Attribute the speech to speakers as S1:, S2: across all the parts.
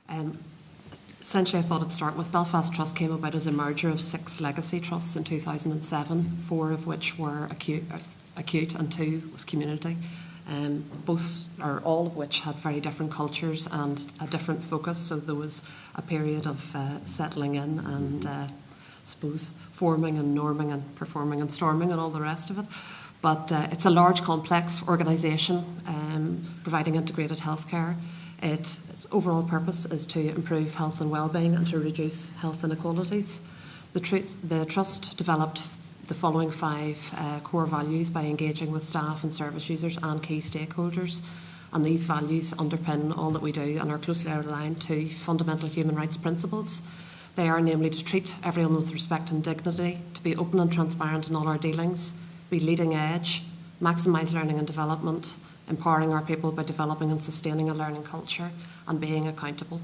S1: Um, Essentially, I thought I'd start with Belfast Trust came about as a merger of 6 legacy trusts in 2007, 4 of which were acute and 2 was community. All of which had very different cultures and a different focus. So there was a period of settling in and I suppose forming and norming and performing and storming and all the rest of it. But it's a large, complex organisation providing integrated healthcare. Its overall purpose is to improve health and well-being and to reduce health inequalities. The Trust developed the following 5 core values by engaging with staff and service users and key stakeholders. And these values underpin all that we do and are closely aligned to fundamental human rights principles. They are namely to treat everyone with respect and dignity, to be open and transparent in all our dealings, be leading edge, maximise learning and development, empowering our people by developing and sustaining a learning culture, and being accountable.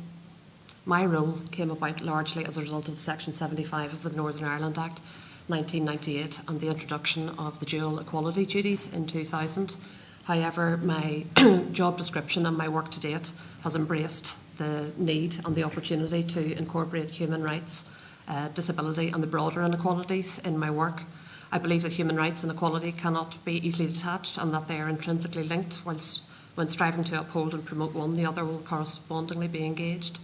S1: My role came about largely as a result of Section 75 of the Northern Ireland Act 1998 and the introduction of the dual equality duties in 2000. However, my job description and my work to date has embraced the need and the opportunity to incorporate human rights, disability and the broader inequalities in my work. I believe that human rights and equality cannot be easily detached and that they are intrinsically linked. Whilst when striving to uphold and promote one, the other will correspondingly be engaged.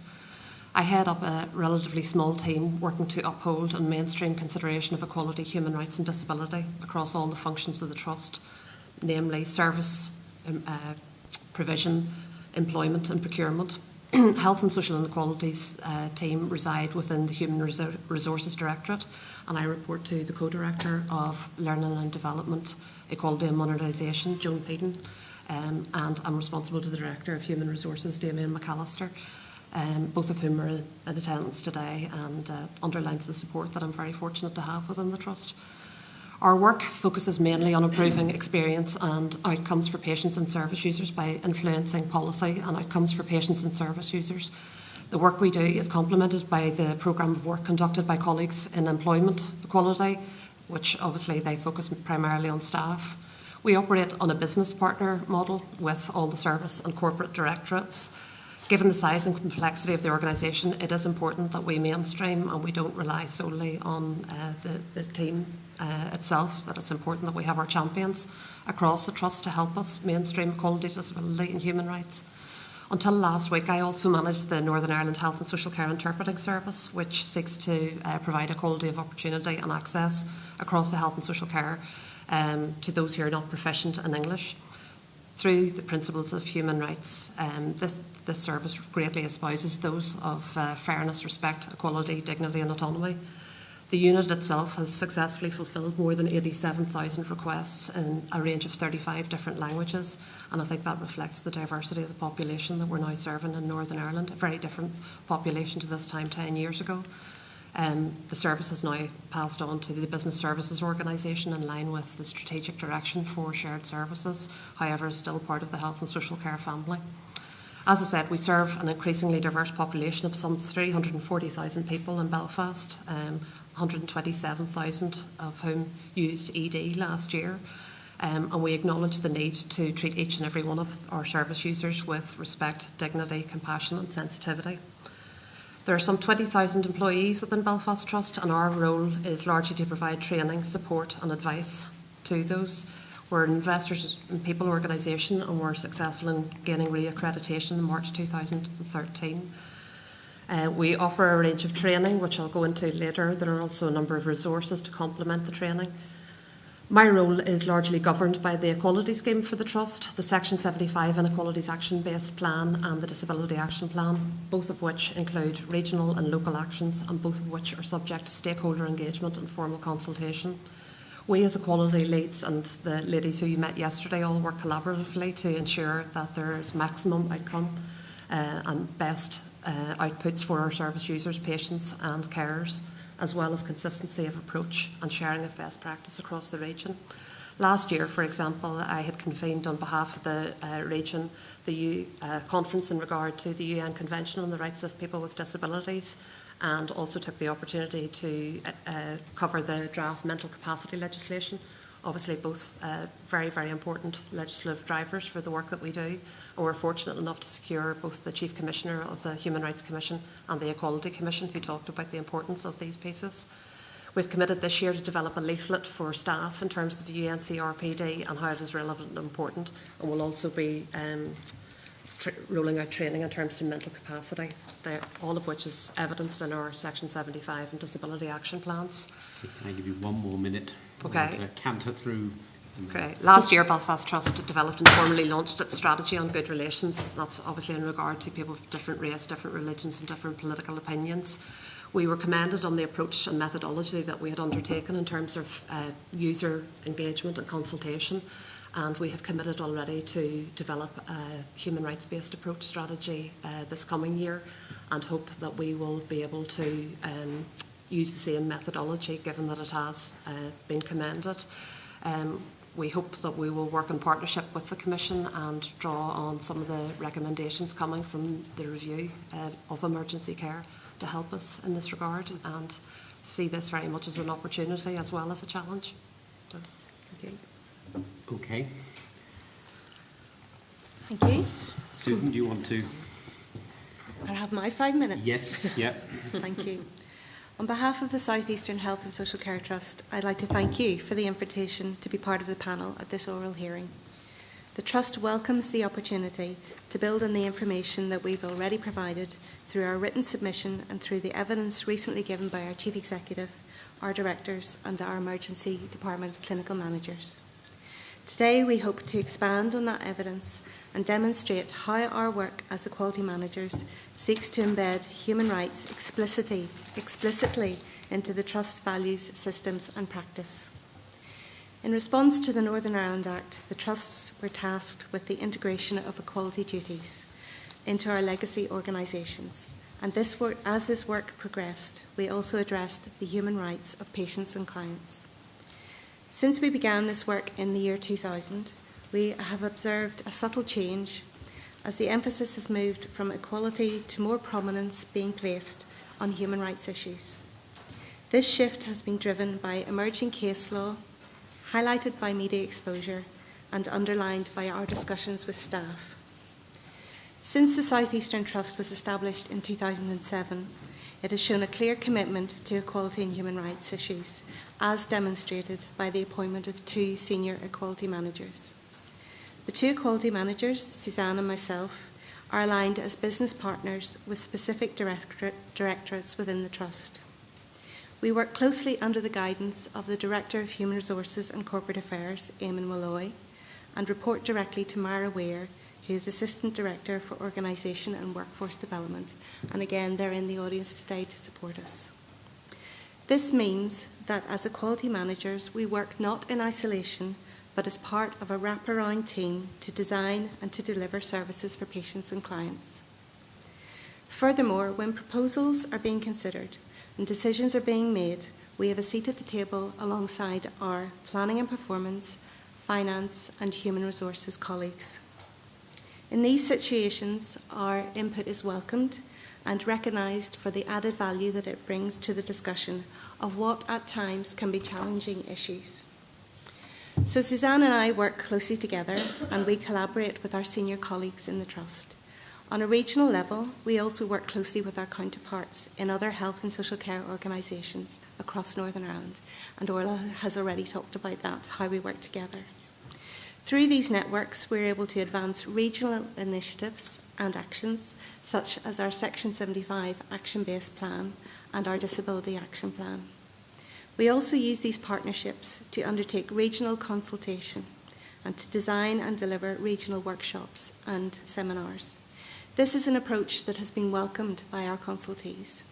S1: I head up a relatively small team working to uphold and mainstream consideration of equality, human rights and disability across all the functions of the Trust, namely service, provision, employment and procurement. Health and Social Inequalities team reside within the Human Resources Directorate, and I report to the Co-Director of Learning and Development, Equality and Modernisation, Joan Peden, and I'm responsible to the Director of Human Resources, Damien McAllister, both of whom are in attendance today, and underlines the support that I'm very fortunate to have within the Trust. Our work focuses mainly on improving experience and outcomes for patients and service users by influencing policy and outcomes for patients and service users. The work we do is complemented by the programme of work conducted by colleagues in employment equality, which obviously they focus primarily on staff. We operate on a business partner model with all the service and corporate directorates. Given the size and complexity of the organisation, it is important that we mainstream and we don't rely solely on the team itself, that it's important that we have our champions across the Trust to help us mainstream equality, disability and human rights. Until last week, I also managed the Northern Ireland Health and Social Care Interpreting Service, which seeks to provide equality of opportunity and access across the health and social care to those who are not proficient in English. Through the principles of human rights, this service greatly espouses those of fairness, respect, equality, dignity and autonomy. The unit itself has successfully fulfilled more than 87,000 requests in a range of 35 different languages, and I think that reflects the diversity of the population that we're now serving in Northern Ireland, a very different population to this time 10 years ago. The service has now passed on to the Business Services Organisation in line with the strategic direction for shared services, however is still part of the health and social care family. As I said, we serve an increasingly diverse population of some 340,000 people in Belfast, 127,000 of whom used ED last year. And we acknowledge the need to treat each and every one of our service users with respect, dignity, compassion and sensitivity. There are some 20,000 employees within Belfast Trust, and our role is largely to provide training, support and advice to those. We're an investors in people organisation and we're successful in gaining re-accreditation in March 2013. We offer a range of training, which I'll go into later. There are also a number of resources to complement the training. My role is largely governed by the Equality Scheme for the Trust, the Section 75 Inequalities Action-Based Plan and the Disability Action Plan, both of which include regional and local actions and both of which are subject to stakeholder engagement and formal consultation. We as equality leads and the ladies who you met yesterday all work collaboratively to ensure that there is maximum outcome and best outputs for our service users, patients and carers, as well as consistency of approach and sharing of best practice across the region. Last year, for example, I had convened on behalf of the region the conference in regard to the UN Convention on the Rights of People with Disabilities, and also took the opportunity to cover the draft mental capacity legislation obviously both very, very important legislative drivers for the work that we do. And we're fortunate enough to secure both the Chief Commissioner of the Human Rights Commission and the Equality Commission, who talked about the importance of these pieces. We've committed this year to develop a leaflet for staff in terms of the UNCRPD and how it is relevant and important, and we'll also be rolling out training in terms of mental capacity, all of which is evidenced in our Section 75 and disability action plans.
S2: Can I give you one more minute?
S1: Okay.
S2: To canter through.
S1: Okay. Last year, Belfast Trust developed and formally launched its strategy on good relations. That's obviously in regard to people of different race, different religions and different political opinions. We were commended on the approach and methodology that we had undertaken in terms of user engagement and consultation, and we have committed already to develop a human rights-based approach strategy this coming year, and hope that we will be able to use the same methodology, given that it has been commended. We hope that we will work in partnership with the Commission and draw on some of the recommendations coming from the review of emergency care to help us in this regard, and see this very much as an opportunity as well as a challenge. So, thank you.
S2: Okay.
S3: Thank you.
S2: Susan, do you want to?
S3: I'll have my 5 minutes.
S2: Yes, yeah.
S3: Thank you. On behalf of the South Eastern Health and Social Care Trust, I'd like to thank you for the invitation to be part of the panel at this oral hearing. The Trust welcomes the opportunity to build on the information that we've already provided through our written submission and through the evidence recently given by our Chief Executive, our Directors and our Emergency Department clinical managers. Today we hope to expand on that evidence and demonstrate how our work as equality managers seeks to embed human rights explicitly into the Trust's values, systems and practice. In response to the Northern Ireland Act, the Trusts were tasked with the integration of equality duties into our legacy organisations, and as this work progressed, we also addressed the human rights of patients and clients. Since we began this work in the year 2000, we have observed a subtle change as the emphasis has moved from equality to more prominence being placed on human rights issues. This shift has been driven by emerging case law, highlighted by media exposure and underlined by our discussions with staff. Since the South Eastern Trust was established in 2007, it has shown a clear commitment to equality and human rights issues, as demonstrated by the appointment of 2 senior equality managers. The 2 equality managers, Suzanne and myself, are aligned as business partners with specific directorates within the Trust. We work closely under the guidance of the Director of Human Resources and Corporate Affairs, Eamon Malloy, and report directly to Mara Weir, who is Assistant Director for Organisation and Workforce Development, and again they're in the audience today to support us. This means that as equality managers we work not in isolation but as part of a wraparound team to design and to deliver services for patients and clients. Furthermore, when proposals are being considered and decisions are being made, we have a seat at the table alongside our planning and performance, finance and human resources colleagues. In these situations, our input is welcomed and recognised for the added value that it brings to the discussion of what at times can be challenging issues. So Suzanne and I work closely together and we collaborate with our senior colleagues in the Trust. On a regional level, we also work closely with our counterparts in other health and social care organisations across Northern Ireland, and Orla has already talked about that, how we work together. Through these networks, we're able to advance regional initiatives and actions, such as our Section 75 Action-Based Plan and our Disability Action Plan. We also use these partnerships to undertake regional consultation and to design and deliver regional workshops and seminars. This is an approach that has been welcomed by our consultees.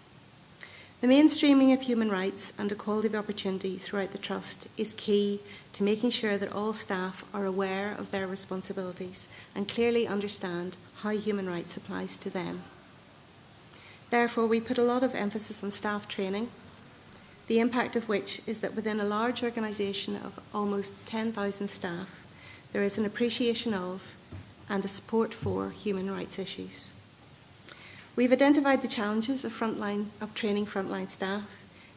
S3: The mainstreaming of human rights and equality of opportunity throughout the Trust is key to making sure that all staff are aware of their responsibilities and clearly understand how human rights applies to them. Therefore, we put a lot of emphasis on staff training, the impact of which is that within a large organisation of almost 10,000 staff, there is an appreciation of and a support for human rights issues. We've identified the challenges of training frontline staff,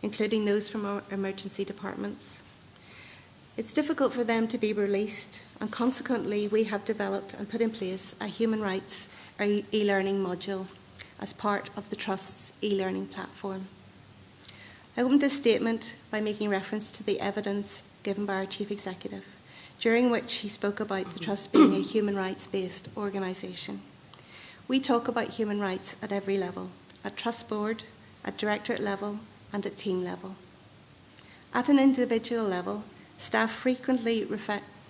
S3: including those from our emergency departments. It's difficult for them to be released, and consequently we have developed and put in place a human rights e-learning module as part of the Trust's e-learning platform. I opened this statement by making reference to the evidence given by our Chief Executive, during which he spoke about the Trust being a human rights-based organisation. We talk about human rights at every level, at Trust Board, at Directorate level, and at team level. At an individual level, staff frequently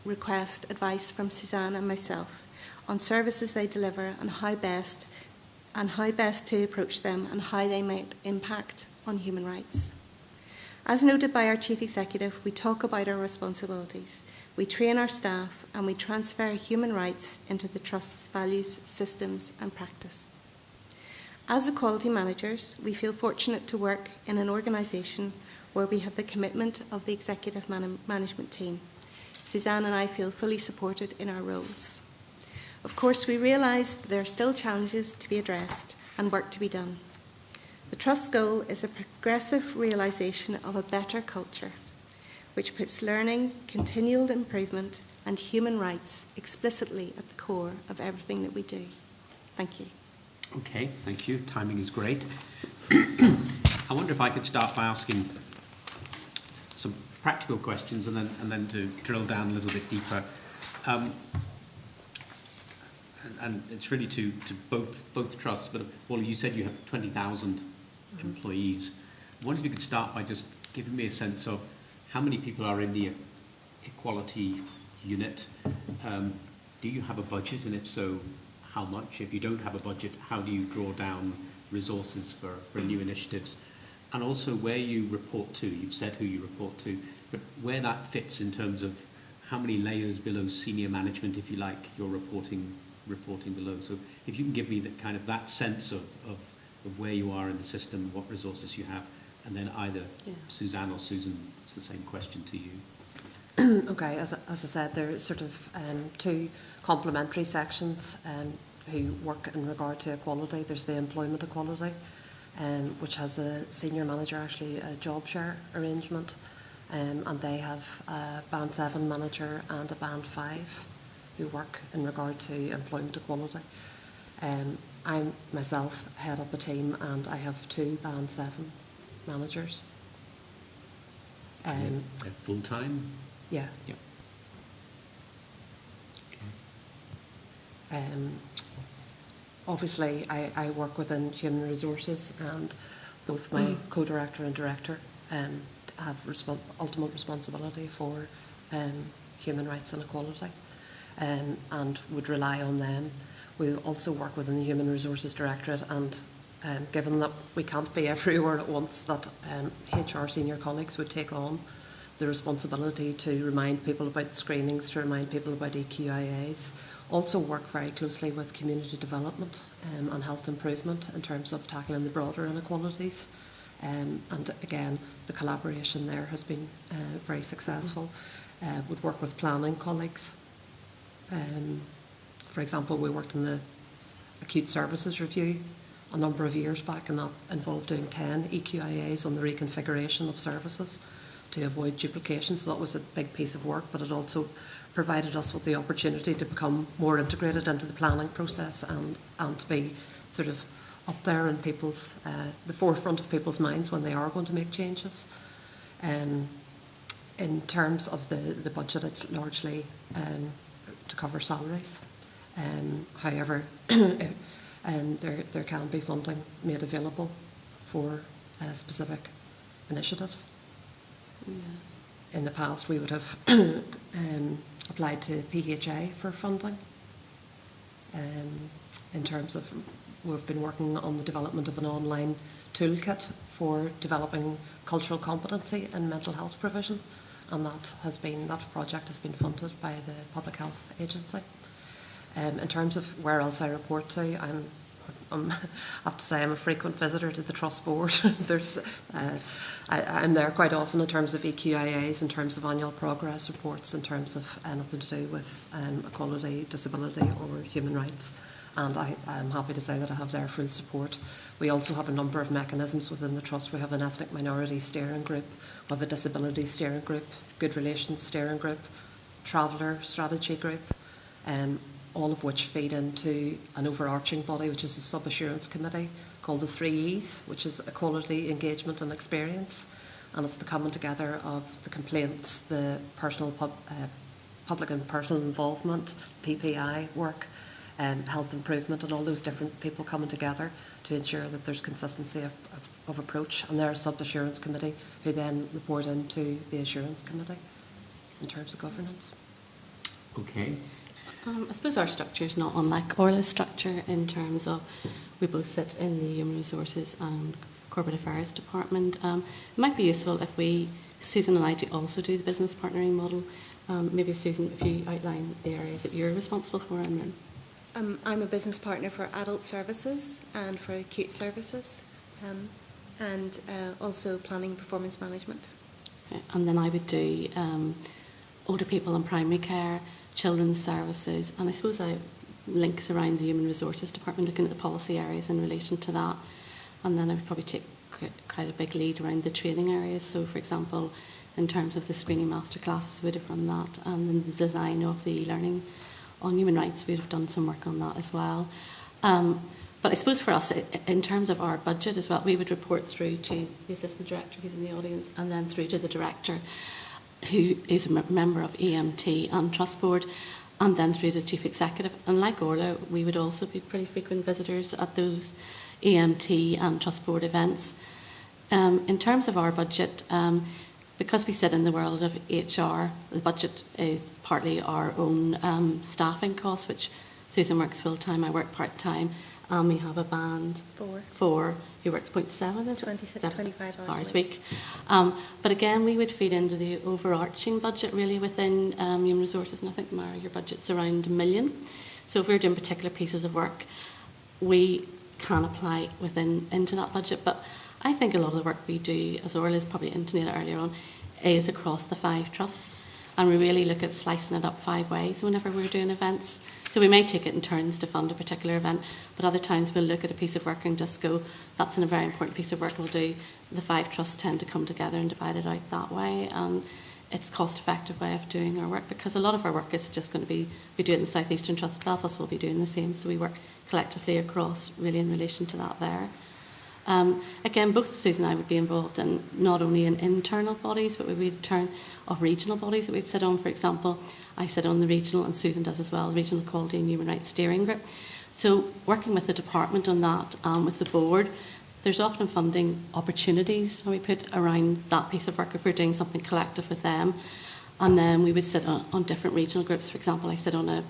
S3: request advice from Suzanne and myself on services they deliver and how best to approach them and how they might impact on human rights. As noted by our Chief Executive, we talk about our responsibilities, we train our staff, and we transfer human rights into the Trust's values, systems and practice. As equality managers, we feel fortunate to work in an organisation where we have the commitment of the executive management team. Suzanne and I feel fully supported in our roles. Of course, we realise that there are still challenges to be addressed and work to be done. The Trust's goal is a progressive realisation of a better culture, which puts learning, continual improvement and human rights explicitly at the core of everything that we do. Thank you.
S2: Okay, thank you. Timing is great. I wonder if I could start by asking some practical questions and then to drill down a little bit deeper. And it's really to both trusts, but Wally, you said you have 20,000 employees. I wonder if you could start by just giving me a sense of how many people are in the equality unit. Do you have a budget, and if so, how much? If you don't have a budget, how do you draw down resources for new initiatives? And also where you report to. You've said who you report to, but where that fits in terms of how many layers below senior management, if you like, you're reporting below. So if you can give me that sense of where you are in the system, what resources you have, and then either Suzanne or Susan, it's the same question to you.
S1: Okay, as I said, there are sort of two complementary sections who work in regard to equality. There's the employment equality, which has a senior manager, actually a job share arrangement, and they have a Band 7 manager and a Band 5 who work in regard to employment equality. I myself head up a team and I have 2 Band 7 managers.
S2: Full-time?
S1: Yeah.
S2: Yeah. Okay.
S1: Obviously, I work within human resources, and both my co-director and director have ultimate responsibility for human rights and equality, and would rely on them. We also work within the Human Resources Directorate, and given that we can't be everywhere at once, that HR senior colleagues would take on the responsibility to remind people about screenings, to remind people about EQIAs. Also work very closely with community development and health improvement in terms of tackling the broader inequalities. And again, the collaboration there has been very successful. Would work with planning colleagues. For example, we worked in the acute services review a number of years back, and that involved doing 10 EQIAs on the reconfiguration of services to avoid duplication. So that was a big piece of work, but it also provided us with the opportunity to become more integrated into the planning process and to be sort of up there in people's, the forefront of people's minds when they are going to make changes. In terms of the budget, it's largely to cover salaries. However, there can be funding made available for specific initiatives. Yeah. In the past, we would have applied to PHA for funding. In terms of, we've been working on the development of an online toolkit for developing cultural competency in mental health provision, and that project has been funded by the Public Health Agency. In terms of where else I report to, I have to say I'm a frequent visitor to the Trust Board. I'm there quite often in terms of EQIAs, in terms of annual progress reports, in terms of anything to do with equality, disability or human rights. And I'm happy to say that I have their full support. We also have a number of mechanisms within the Trust. We have an ethnic minority steering group, we have a disability steering group, Good Relations Steering Group, Traveller Strategy Group, all of which feed into an overarching body, which is a sub-assurance committee called the 3Es, which is Equality, Engagement and Experience. And it's the coming together of the complaints, the public and personal involvement, PPI work, health improvement, and all those different people coming together to ensure that there's consistency of approach. And they're a sub-assurance committee who then report into the assurance committee in terms of governance.
S2: Okay.
S4: I suppose our structure is not unlike Orla's structure in terms of we both sit in the Human Resources and Corporate Affairs Department. It might be useful if Susan and I also do the business partnering model. Maybe Susan, if you outline the areas that you're responsible for, and then.
S3: I'm a business partner for adult services and for acute services, and also planning performance management.
S4: Okay. And then I would do older people in primary care, children's services, and I suppose I links around the Human Resources Department, looking at the policy areas in relation to that. And then I would probably take quite a big lead around the training areas. So, for example, in terms of the screening masterclasses, we'd have run that, and then the design of the learning on human rights, we'd have done some work on that as well. But I suppose for us, in terms of our budget as well, we would report through to the assistant director who's in the audience, and then through to the director who is a member of EMT and Trust Board, and then through to the chief executive. And like Orla, we would also be pretty frequent visitors at those EMT and Trust Board events. In terms of our budget, because we sit in the world of HR, the budget is partly our own staffing costs, which Susan works full-time, I work part-time, and we have a band, four who works 0.7, is
S3: 25
S4: hours a week. But again, we would feed into the overarching budget really within Human Resources, and I think, Mara, your budget's around $1 million. So if we're doing particular pieces of work, we can apply into that budget. But I think a lot of the work we do, as Orla's probably intimated earlier on, is across the 5 trusts. And we really look at slicing it up 5 ways whenever we're doing events. So we may take it in turns to fund a particular event, but other times we'll look at a piece of work and just go, that's a very important piece of work we'll do. The 5 trusts tend to come together and divide it out that way. And it's a cost-effective way of doing our work, because a lot of our work is just going to be, we do it in the South Eastern Trust, Belfast will be doing the same. So we work collectively across, really in relation to that there. Again, both Susan and I would be involved in not only in internal bodies, but we would turn of regional bodies that we'd sit on. For example, I sit on the regional, and Susan does as well, Regional Quality and Human Rights Steering Group. So working with the department on that, with the board, there's often funding opportunities we put around that piece of work if we're doing something collective with them. And then we would sit on different regional groups. For example, I sit on a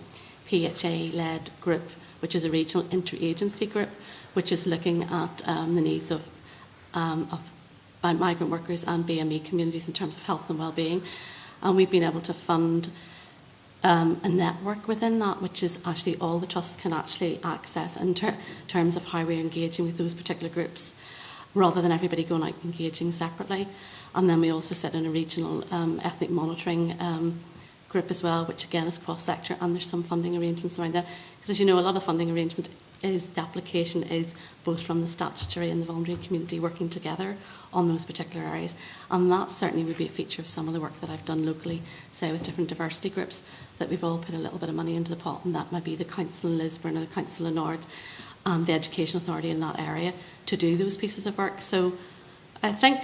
S4: PHA-led group, which is a regional interagency group, which is looking at the needs of migrant workers and BME communities in terms of health and well-being. And we've been able to fund a network within that, which is actually all the trusts can actually access in terms of how we're engaging with those particular groups, rather than everybody going out engaging separately. And then we also sit in a regional ethnic monitoring group as well, which again is cross-sector, and there's some funding arrangements around that. Because as you know, a lot of funding arrangement is, the application is both from the statutory and the voluntary community working together on those particular areas. And that certainly would be a feature of some of the work that I've done locally, say with different diversity groups, that we've all put a little bit of money into the pot, and that might be the Council in Lisburn or the Council in North and the Education Authority in that area to do those pieces of work. So I think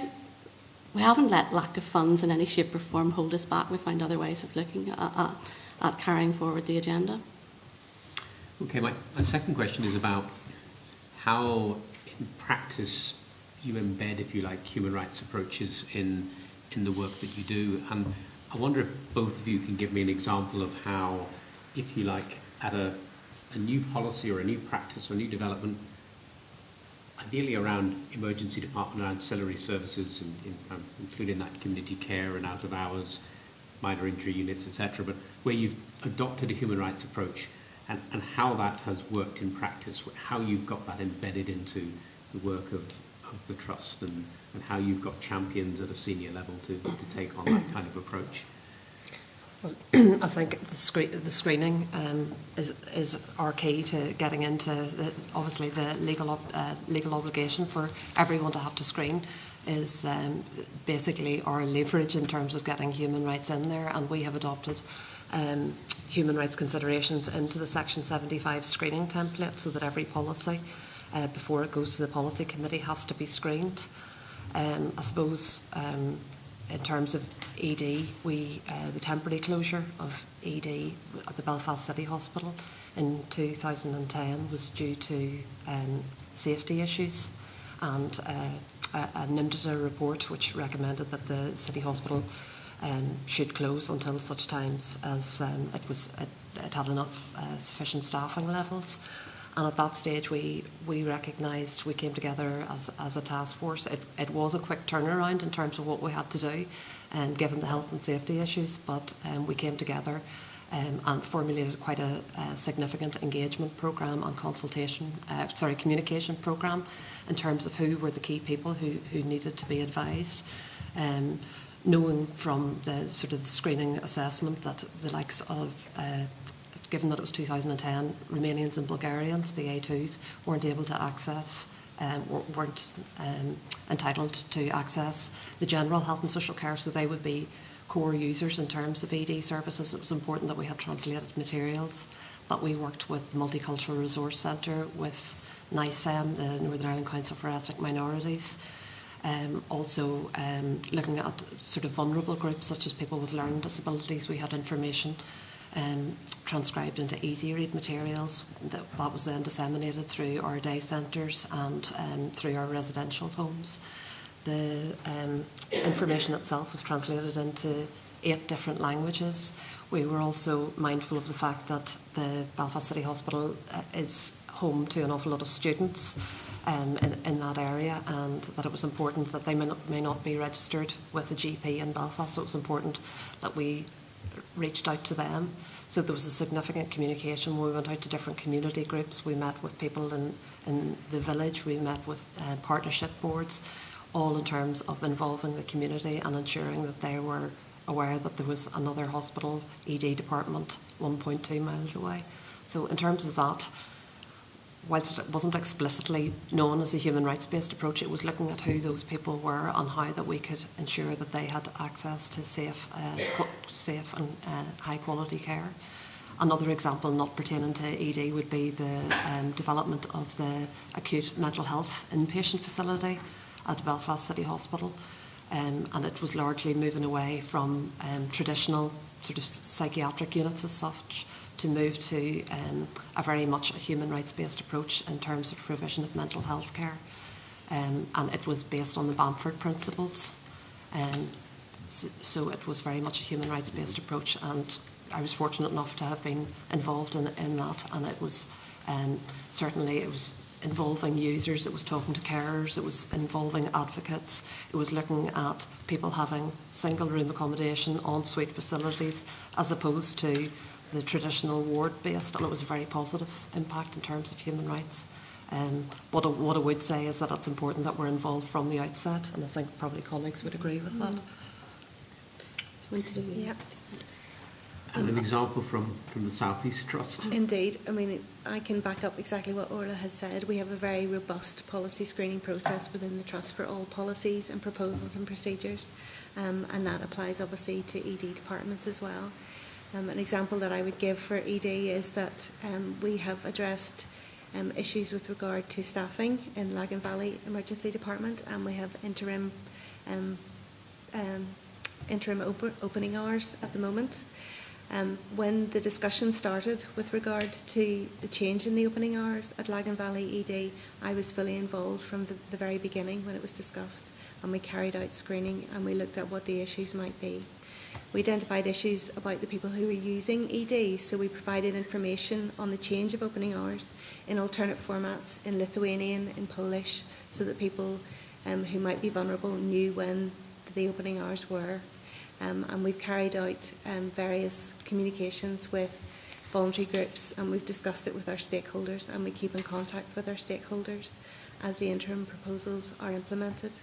S4: we haven't let lack of funds in any shape or form hold us back. We find other ways of looking at carrying forward the agenda.
S2: Okay, my second question is about how, in practice, you embed, if you like, human rights approaches in the work that you do. And I wonder if both of you can give me an example of how, if you like, at a new policy or a new practice or a new development, ideally around emergency department and ancillary services, including that community care and out of hours, minor injury units, etc., but where you've adopted a human rights approach, and how that has worked in practice, how you've got that embedded into the work of the trust, and how you've got champions at a senior level to take on that kind of approach.
S1: Well, I think the screening is our key to getting into obviously the legal obligation for everyone to have to screen is basically our leverage in terms of getting human rights in there, and we have adopted human rights considerations into the Section 75 screening template so that every policy, before it goes to the policy committee, has to be screened. I suppose in terms of ED, the temporary closure of ED at the Belfast City Hospital in 2010 was due to safety issues, and a NIMDA report which recommended that the City Hospital should close until such times as it had enough sufficient staffing levels. And at that stage, we recognised, we came together as a task force. It was a quick turnaround in terms of what we had to do, given the health and safety issues, but we came together and formulated quite a significant engagement programme and communication programme in terms of who were the key people who needed to be advised. Knowing from the sort of the screening assessment that the likes of given that it was 2010, Romanians and Bulgarians, the A2s, weren't able to access, weren't entitled to access the general health and social care, so they would be core users in terms of ED services. It was important that we had translated materials, that we worked with the Multicultural Resource Centre, with NICEM, the Northern Ireland Council for Ethnic Minorities, also looking at sort of vulnerable groups such as people with learning disabilities. We had information transcribed into easy read materials that was then disseminated through our day centres and through our residential homes. The information itself was translated into 8 different languages. We were also mindful of the fact that the Belfast City Hospital is home to an awful lot of students in that area, and that it was important that they may not be registered with a GP in Belfast, so it was important that we reached out to them. So there was a significant communication. We went out to different community groups. We met with people in the village. We met with partnership boards, all in terms of involving the community and ensuring that they were aware that there was another hospital, ED department, 1.2 miles away. So in terms of that, whilst it wasn't explicitly known as a human rights-based approach, it was looking at who those people were and how that we could ensure that they had access to safe and high-quality care. Another example not pertaining to ED would be the development of the acute mental health inpatient facility at Belfast City Hospital, and it was largely moving away from traditional sort of psychiatric units as such to move to a very much a human rights-based approach in terms of provision of mental health care. And it was based on the Bamford principles. So it was very much a human rights-based approach, and I was fortunate enough to have been involved in that, and it was certainly it was involving users, it was talking to carers, it was involving advocates, it was looking at people having single room accommodation, en-suite facilities, as opposed to the traditional ward-based, and it was a very positive impact in terms of human rights. What I would say is that it's important that we're involved from the outset, and I think probably colleagues would agree with that.
S3: Yeah.
S2: And an example from the South East Trust.
S3: Indeed. I mean, I can back up exactly what Orla has said. We have a very robust policy screening process within the Trust for all policies and proposals and procedures, and that applies obviously to ED departments as well. An example that I would give for ED is that we have addressed issues with regard to staffing in Lagan Valley Emergency Department, and we have interim opening hours at the moment. When the discussion started with regard to the change in the opening hours at Lagan Valley ED, I was fully involved from the very beginning when it was discussed, and we carried out screening and we looked at what the issues might be. We identified issues about the people who were using ED, so we provided information on the change of opening hours in alternate formats, in Lithuanian, in Polish, so that people who might be vulnerable knew when the opening hours were. And we've carried out various communications with voluntary groups, and we've discussed it with our stakeholders, and we keep in contact with our stakeholders as the interim proposals are implemented.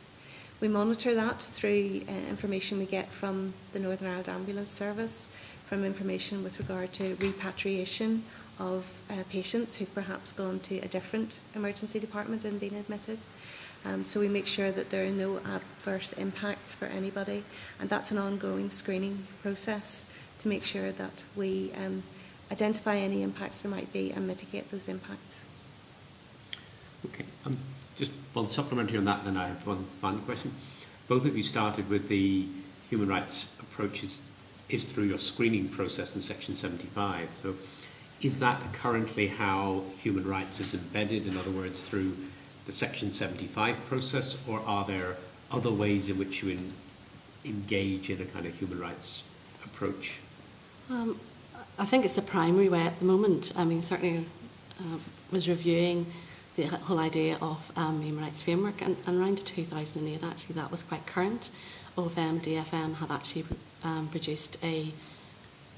S3: We monitor that through information we get from the Northern Ireland Ambulance Service, from information with regard to repatriation of patients who've perhaps gone to a different emergency department and been admitted. So we make sure that there are no adverse impacts for anybody, and that's an ongoing screening process to make sure that we identify any impacts there might be and mitigate those impacts.
S2: Okay, just one supplementary on that, then I have one final question. Both of you started with the human rights approaches is through your screening process in Section 75. So is that currently how human rights is embedded, in other words, through the Section 75 process, or are there other ways in which you engage in a kind of human rights approach?
S4: I think it's the primary way at the moment. I mean, certainly was reviewing the whole idea of human rights framework, and around 2008, actually, that was quite current. OFM, DFM had actually produced a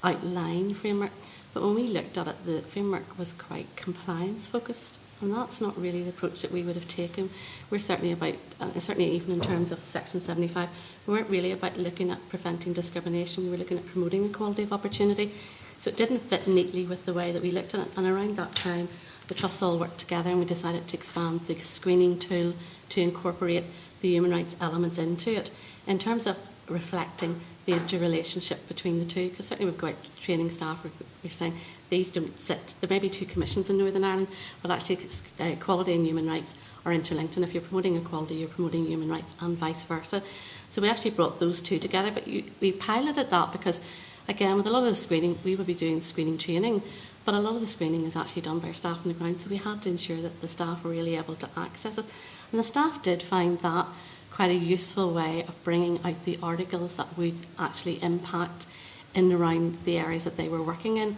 S4: outline framework, but when we looked at it, the framework was quite compliance focused, and that's not really the approach that we would have taken. We're certainly about, certainly even in terms of Section 75, we weren't really about looking at preventing discrimination, we were looking at promoting equality of opportunity. So it didn't fit neatly with the way that we looked at it, and around that time the trusts all worked together and we decided to expand the screening tool to incorporate the human rights elements into it in terms of reflecting the interrelationship between the two, because certainly we've got training staff, we're saying these don't sit, there may be two commissions in Northern Ireland, but actually equality and human rights are interlinked, and if you're promoting equality, you're promoting human rights and vice versa. So we actually brought those two together, but we piloted that because, again, with a lot of the screening, we would be doing screening training, but a lot of the screening is actually done by our staff on the ground, so we had to ensure that the staff were really able to access it. And the staff did find that quite a useful way of bringing out the articles that would actually impact in and around the areas that they were working in.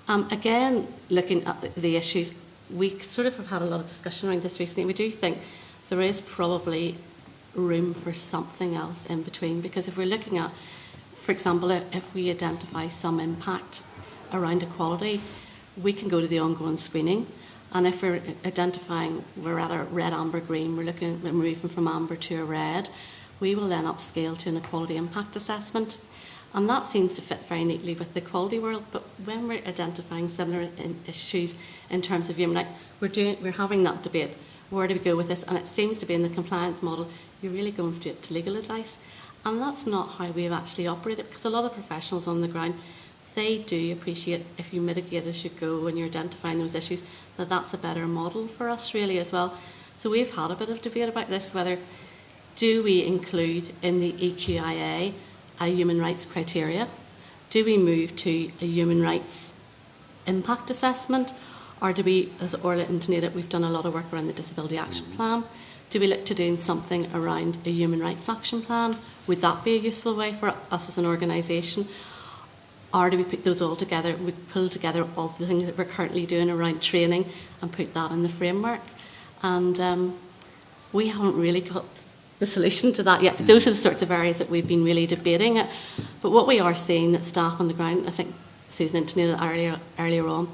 S4: Again, looking at the issues, we sort of have had a lot of discussion around this recently. We do think there is probably room for something else in between, because if we're looking at, for example, if we identify some impact around equality, we can go to the ongoing screening, and if we're identifying we're at a red, amber, green, we're moving from amber to a red, we will then upscale to an equality impact assessment, and that seems to fit very neatly with the equality world. But when we're identifying similar issues in terms of human rights, we're having that debate, where do we go with this, and it seems to be in the compliance model you're really going straight to legal advice, and that's not how we've actually operated, because a lot of professionals on the ground, they do appreciate if you mitigate as you go and you're identifying those issues, that's a better model for us really as well. So we've had a bit of debate about this, whether do we include in the EQIA a human rights criteria? Do we move to a human rights impact assessment? Or do we, as Orla intimated, we've done a lot of work around the Disability Action Plan. Do we look to doing something around a human rights action plan? Would that be a useful way for us as an organisation? Or do we put those all together, we pull together all the things that we're currently doing around training and put that in the framework? And we haven't really got the solution to that yet, but those are the sorts of areas that we've been really debating it. But what we are seeing that staff on the ground, I think Susan intimated earlier on,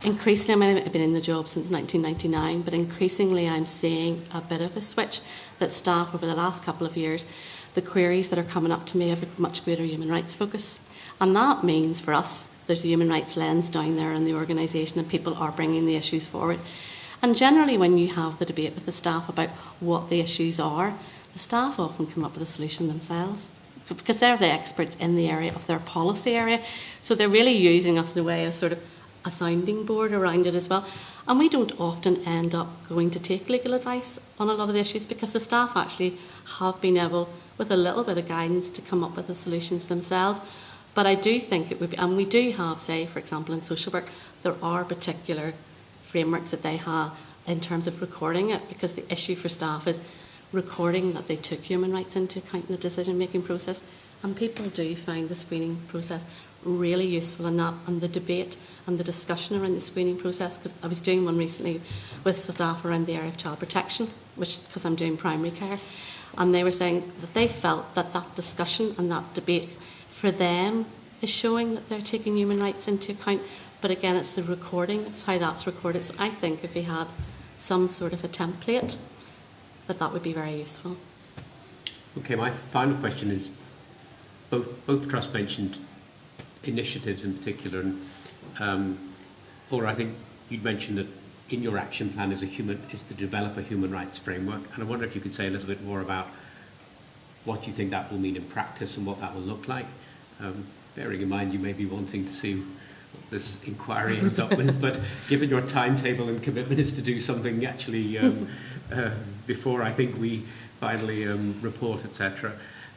S4: increasingly, I mean, I've been in the job since 1999, but increasingly I'm seeing a bit of a switch, that staff over the last couple of years, the queries that are coming up to me have a much greater human rights focus. And that means for us, there's a human rights lens down there in the organisation, and people are bringing the issues forward. And generally when you have the debate with the staff about what the issues are, the staff often come up with a solution themselves, because they're the experts in the area of their policy area. So they're really using us in a way as sort of a sounding board around it as well. And we don't often end up going to take legal advice on a lot of the issues, because the staff actually have been able, with a little bit of guidance, to come up with the solutions themselves. But I do think it would be, and we do have, say, for example, in social work, there are particular frameworks that they have in terms of recording it, because the issue for staff is recording that they took human rights into account in the decision-making process. And people do find the screening process really useful in that, and the debate and the discussion around the screening process, because I was doing one recently with staff around the area of child protection, because I'm doing primary care, and they were saying that they felt that that discussion and that debate for them is showing that they're taking human rights into account. But again, it's the recording, it's how that's recorded. So I think if we had some sort of a template, that would be very useful.
S2: Okay, my final question is, both trusts mentioned initiatives in particular, and or I think you'd mentioned that in your action plan is to develop a human rights framework. And I wonder if you could say a little bit more about what you think that will mean in practice and what that will look like. Bearing in mind you may be wanting to see what this inquiry ends up with, but given your timetable and commitment is to do something actually before I think we finally report, etc.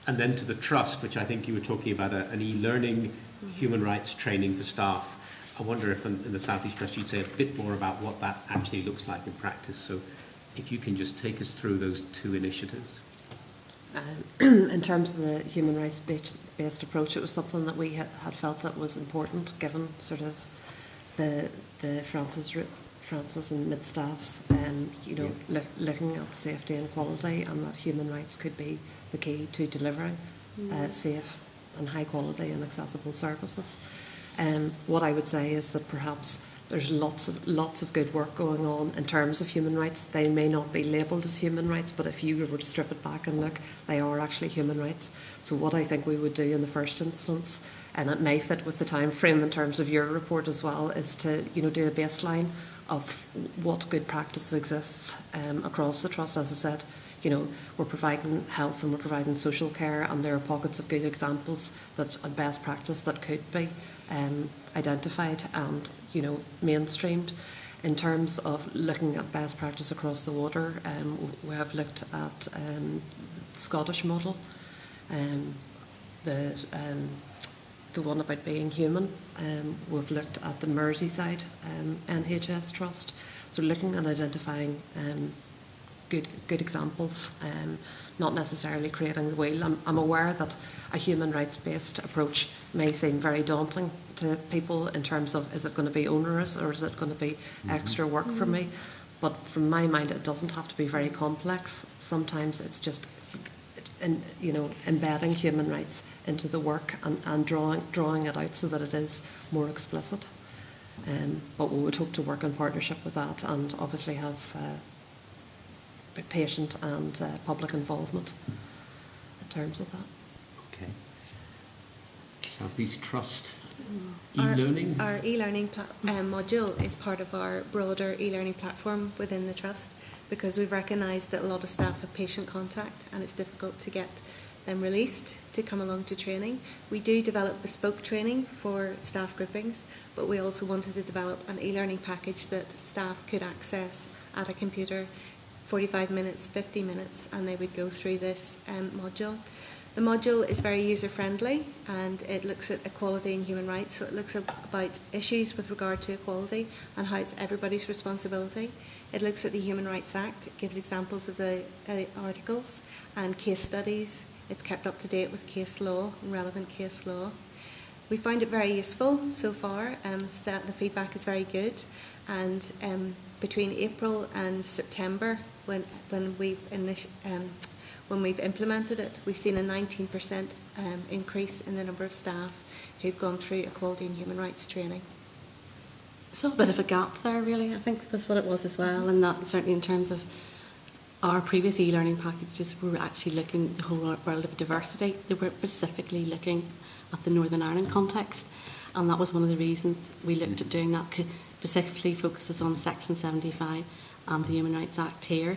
S2: And then to the trust, which I think you were talking about, an e-learning human rights training for staff. I wonder if in the South East Trust you'd say a bit more about what that actually looks like in practice. So if you can just take us through those two initiatives.
S1: In terms of the human rights based approach, it was something that we had felt that was important, given sort of the Francis and mid-staffs, looking at safety and quality, and that human rights could be the key to delivering safe and high quality and accessible services. What I would say is that perhaps there's lots of good work going on in terms of human rights. They may not be labelled as human rights, but if you were to strip it back and look, they are actually human rights. So what I think we would do in the first instance, and it may fit with the time frame in terms of your report as well, is to do a baseline of what good practice exists across the trust. As I said, we're providing health and we're providing social care, and there are pockets of good examples that are best practice that could be identified and mainstreamed. In terms of looking at best practice across the water, we have looked at the Scottish model, the one about being human. We've looked at the Merseyside NHS Trust. So looking at identifying good examples, not necessarily creating the wheel. I'm aware that a human rights based approach may seem very daunting to people in terms of, is it going to be onerous or is it going to be extra work for me? But from my mind, it doesn't have to be very complex. Sometimes it's just embedding human rights into the work and drawing it out so that it is more explicit. But we would hope to work in partnership with that, and obviously have patient and public involvement in terms of that.
S2: Okay. South East Trust e-learning?
S3: Our e-learning module is part of our broader e-learning platform within the Trust, because we've recognised that a lot of staff have patient contact and it's difficult to get them released to come along to training. We do develop bespoke training for staff groupings, but we also wanted to develop an e-learning package that staff could access at a computer, 45 minutes, 50 minutes, and they would go through this module. The module is very user-friendly, and it looks at equality and human rights, so it looks about issues with regard to equality and how it's everybody's responsibility. It looks at the Human Rights Act, it gives examples of the articles and case studies. It's kept up to date with case law, relevant case law. We find it very useful so far. The feedback is very good, and between April and September, when we've implemented it, we've seen a 19% increase in the number of staff who've gone through equality and human rights training.
S4: So a bit of a gap there, really, I think was what it was as well, and that certainly in terms of our previous e-learning packages, we were actually looking at the whole world of diversity. They were specifically looking at the Northern Ireland context, and that was one of the reasons we looked at doing that, specifically focuses on Section 75 and the Human Rights Act here.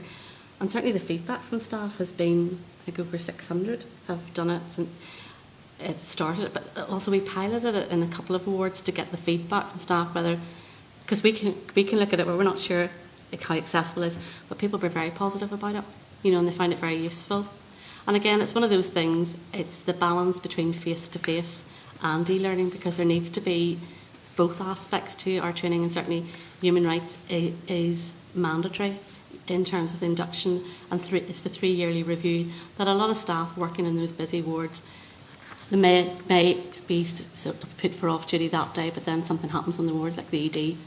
S4: And certainly the feedback from staff has been, I think over 600 have done it since it started, but also we piloted it in a couple of wards to get the feedback from staff, whether, because we can look at it where we're not sure how accessible it is, but people were very positive about it, and they find it very useful. And again, it's one of those things, it's the balance between face-to-face and e-learning, because there needs to be both aspects to our training, and certainly human rights is mandatory in terms of the induction, and it's the 3-yearly review that a lot of staff working in those busy wards, they may be sort of put for off duty that day, but then something happens on the ward, like the ED,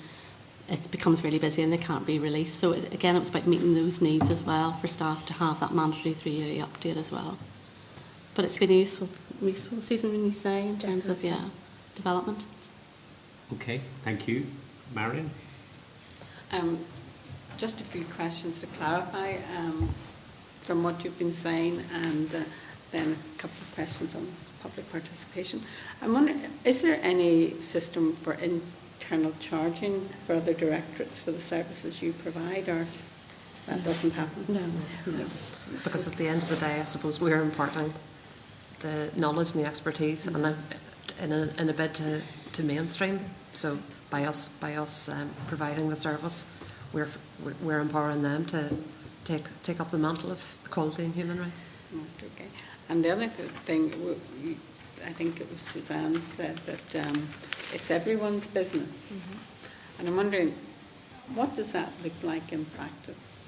S4: it becomes really busy and they can't be released. So again, it was about meeting those needs as well for staff to have that mandatory 3-yearly update as well. But it's been useful, Susan, when you say, in terms of development.
S2: Okay, thank you. Marion?
S5: Just a few questions to clarify from what you've been saying, and then a couple of questions on public participation. I'm wondering, is there any system for internal charging for other directorates for the services you provide, or that doesn't happen?
S4: No.
S1: Because at the end of the day, I suppose we're imparting the knowledge and the expertise, and in a bid to mainstream. So by us providing the service, we're empowering them to take up the mantle of equality and human rights.
S5: Okay. And the other thing, I think it was Suzanne said that it's everyone's business. And I'm wondering, what does that look like in practice?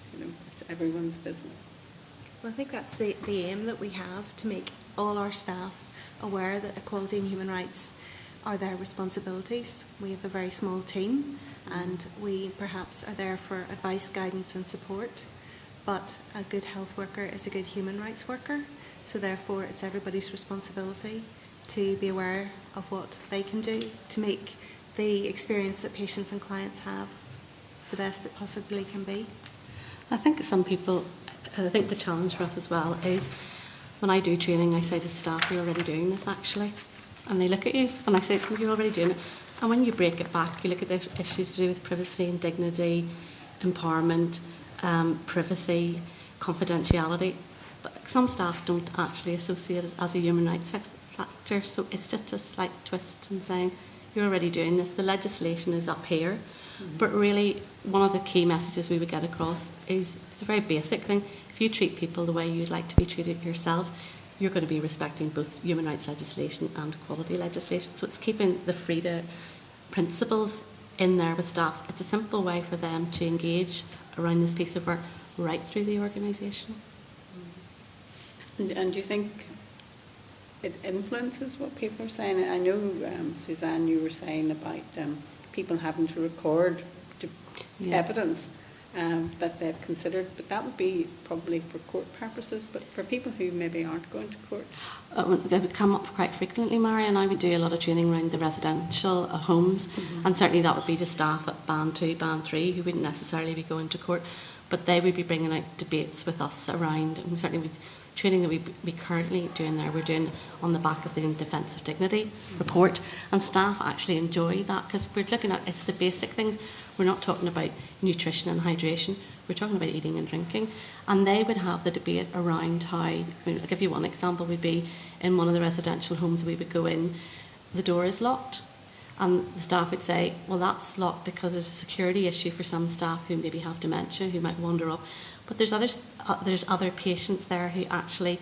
S5: It's everyone's business.
S3: Well, I think that's the aim that we have, to make all our staff aware that equality and human rights are their responsibilities. We have a very small team, and we perhaps are there for advice, guidance and support, but a good health worker is a good human rights worker, so therefore it's everybody's responsibility to be aware of what they can do to make the experience that patients and clients have the best it possibly can be.
S4: I think the challenge for us as well is, when I do training, I say to staff, you're already doing this actually. And they look at you and I say, well, you're already doing it. And when you break it back, you look at the issues to do with privacy and dignity, empowerment, privacy, confidentiality. But some staff don't actually associate it as a human rights factor. So it's just a slight twist in saying, you're already doing this. The legislation is up here. But really, one of the key messages we would get across is, it's a very basic thing. If you treat people the way you'd like to be treated yourself, you're going to be respecting both human rights legislation and equality legislation. So it's keeping the FRIDA principles in there with staff. It's a simple way for them to engage around this piece of work right through the organisation.
S5: And do you think it influences what people are saying? I know, Suzanne, you were saying about people having to record evidence that they've considered, but that would be probably for court purposes, but for people who maybe aren't going to court?
S4: They would come up quite frequently, Mary, and I would do a lot of training around the residential homes, and certainly that would be to staff at Band 2, Band 3, who wouldn't necessarily be going to court, but they would be bringing out debates with us around, and certainly with training that we currently doing there, we're doing on the back of the Defence of Dignity report, and staff actually enjoy that, because we're looking at, it's the basic things. We're not talking about nutrition and hydration, we're talking about eating and drinking, and they would have the debate around how, I'll give you one example, would be in one of the residential homes we would go in, the door is locked, and the staff would say, well, that's locked because there's a security issue for some staff who maybe have dementia, who might wander up. But there's other patients there who actually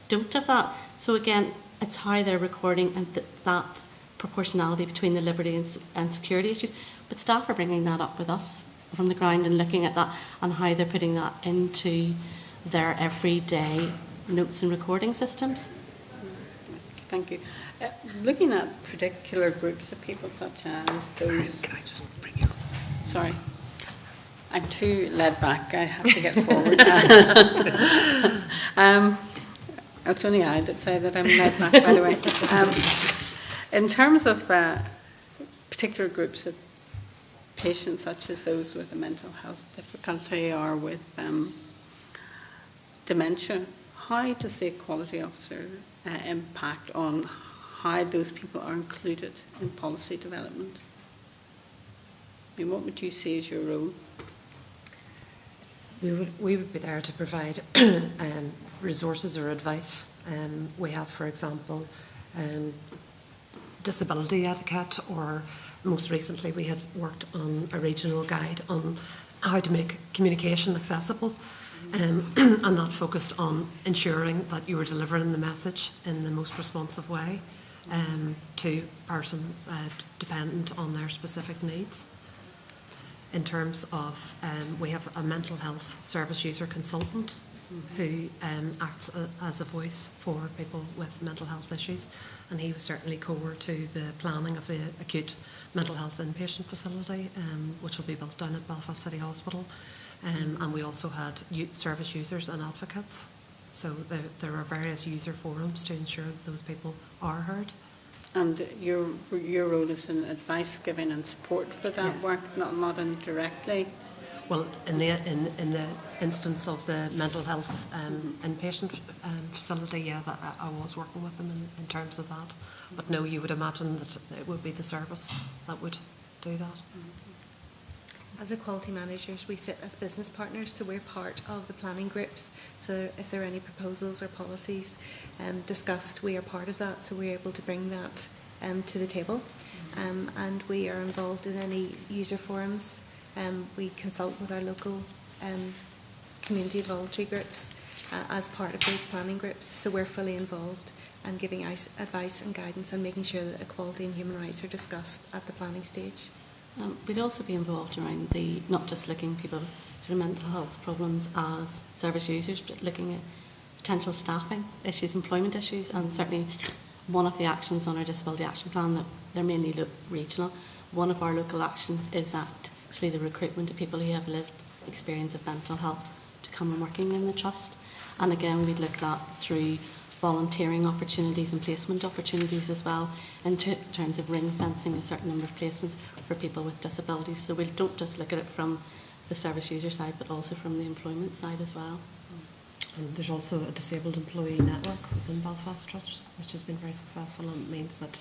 S4: don't have that. So again, it's how they're recording and that proportionality between the liberty and security issues. But staff are bringing that up with us from the ground and looking at that and how they're putting that into their everyday notes and recording systems.
S5: Thank you. Looking at particular groups of people such as those...
S2: Can I just bring you up?
S5: Sorry. I'm too laid back. I have to get forward. It's only I that say that I'm laid back, by the way. In terms of particular groups of patients, such as those with a mental health difficulty or with dementia, how does the equality officer impact on how those people are included in policy development? I mean, what would you see as your role?
S1: We would be there to provide resources or advice. We have, for example, disability etiquette, or most recently we had worked on a regional guide on how to make communication accessible, and that focused on ensuring that you were delivering the message in the most responsive way to a person dependent on their specific needs. In terms of, we have a mental health service user consultant who acts as a voice for people with mental health issues, and he was certainly core to the planning of the acute mental health inpatient facility, which will be built down at Belfast City Hospital, and we also had service users and advocates, so there are various user forums to ensure that those people are heard.
S5: And your role is in advice giving and support for that work, not indirectly.
S1: Well, in the instance of the mental health inpatient facility, that I was working with them in terms of that. But no, you would imagine that it would be the service that would do that.
S3: As equality managers, we sit as business partners, so we're part of the planning groups. So if there are any proposals or policies discussed, we are part of that, so we're able to bring that to the table. And we are involved in any user forums. We consult with our local community voluntary groups as part of those planning groups, so we're fully involved and giving advice and guidance and making sure that equality and human rights are discussed at the planning stage.
S4: We'd also be involved around not just looking at people through mental health problems as service users, but looking at potential staffing issues, employment issues, and certainly one of the actions on our disability action plan, that they're mainly regional. One of our local actions is actually the recruitment of people who have lived experience of mental health to come and working in the trust. And again, we'd look at that through volunteering opportunities and placement opportunities as well, in terms of ring fencing a certain number of placements for people with disabilities. So we don't just look at it from the service user side, but also from the employment side as well.
S1: And there's also a disabled employee network within Belfast Trust, which has been very successful, and it means that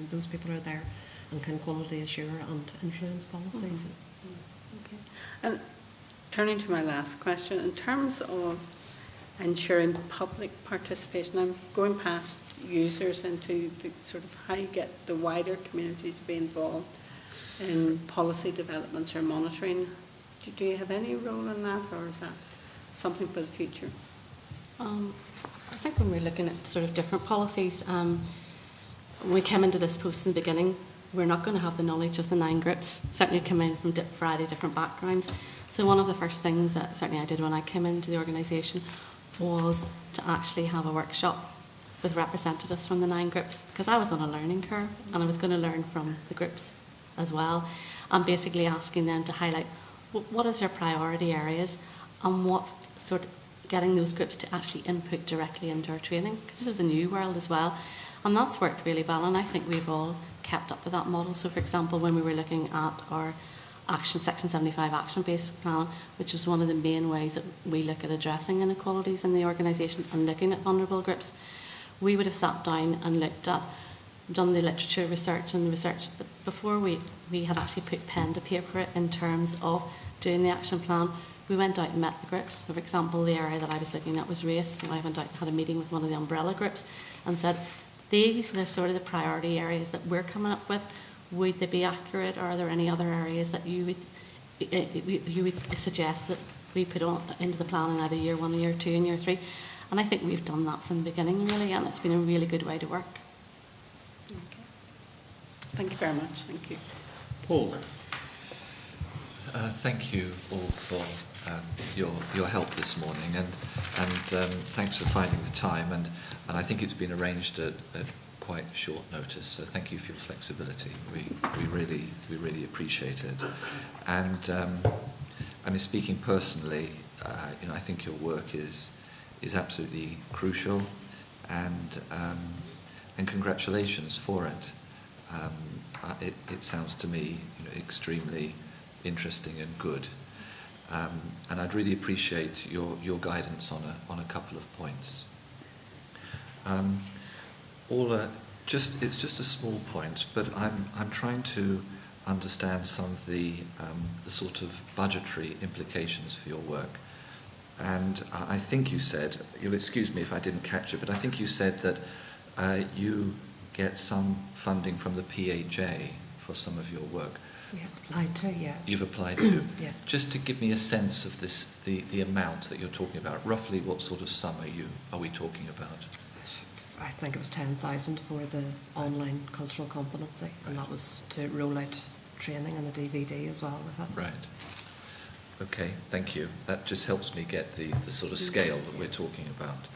S1: those people are there and can quality assure and influence policies.
S5: Okay. And turning to my last question, in terms of ensuring public participation, I'm going past users into the sort of how you get the wider community to be involved in policy developments or monitoring. Do you have any role in that, or is that something for the future?
S4: I think when we're looking at sort of different policies, when we came into this post in the beginning, we're not going to have the knowledge of the 9 groups, certainly come in from a variety of different backgrounds. So one of the first things that certainly I did when I came into the organisation was to actually have a workshop with representatives from the 9 groups, because I was on a learning curve and I was going to learn from the groups as well, and basically asking them to highlight what is their priority areas and what sort of getting those groups to actually input directly into our training, because this is a new world as well, and that's worked really well, and I think we've all kept up with that model. So for example, when we were looking at our Section 75 action-based plan, which was one of the main ways that we look at addressing inequalities in the organisation and looking at vulnerable groups, we would have sat down and done the literature research and the research, but before we had actually put pen to paper in terms of doing the action plan, we went out and met the groups. So for example, the area that I was looking at was race, so I went out and had a meeting with one of the umbrella groups and said, these are sort of the priority areas that we're coming up with. Would they be accurate, or are there any other areas that you would suggest that we put on into the plan in either year 1, year 2 and year 3? And I think we've done that from the beginning really, and it's been a really good way to work.
S5: Okay. Thank you very much. Thank you.
S2: Paul.
S6: Thank you all for your help this morning, and thanks for finding the time, and I think it's been arranged at quite short notice, so thank you for your flexibility. We really appreciate it. And I mean, speaking personally, I think your work is absolutely crucial, and congratulations for it. It sounds to me extremely interesting and good, and I'd really appreciate your guidance on a couple of points. It's just a small point, but I'm trying to understand some of the sort of budgetary implications for your work. And I think you said, you'll excuse me if I didn't catch it, but I think you said that you get some funding from the PHA for some of your work.
S1: We have applied to, yeah.
S6: You've applied to?
S1: Yeah. Just
S6: to give me a sense of the amount that you're talking about, roughly what sort of sum are we talking about?
S1: I think it was 10,000 for the online cultural competency, and that was to roll out training and a DVD as well with it.
S6: Right. Okay, thank you. That just helps me get the sort of scale that we're talking about.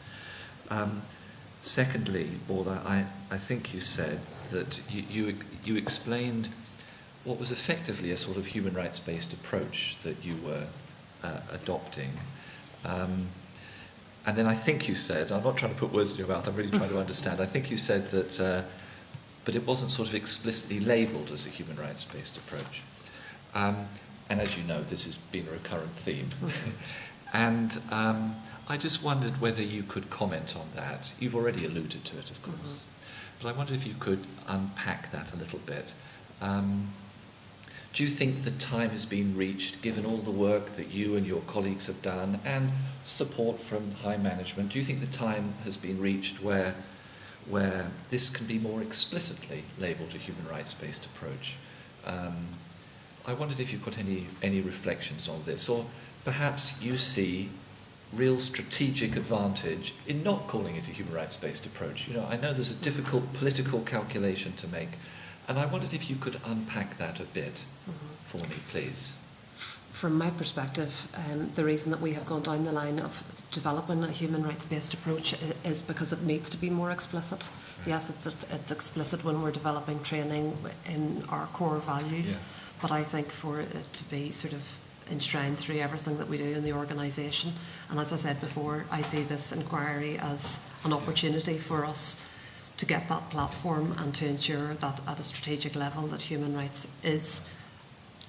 S6: Secondly, Paula, I think you said that you explained what was effectively a sort of human rights-based approach that you were adopting. And then I think you said, I'm not trying to put words in your mouth, I'm really trying to understand, I think you said that, but it wasn't sort of explicitly labelled as a human rights-based approach. And as you know, this has been a recurrent theme. And I just wondered whether you could comment on that. You've already alluded to it, of course. But I wondered if you could unpack that a little bit. Do you think the time has been reached, given all the work that you and your colleagues have done and support from high management, do you think the time has been reached where this can be more explicitly labelled a human rights-based approach? I wondered if you've got any reflections on this, or perhaps you see real strategic advantage in not calling it a human rights-based approach. You know, I know there's a difficult political calculation to make, and I wondered if you could unpack that a bit for me, please.
S1: From my perspective, the reason that we have gone down the line of developing a human rights-based approach is because it needs to be more explicit. Yes, it's explicit when we're developing training in our core values, but I think for it to be sort of enshrined through everything that we do in the organisation, and as I said before, I see this inquiry as an opportunity for us to get that platform and to ensure that at a strategic level that human rights is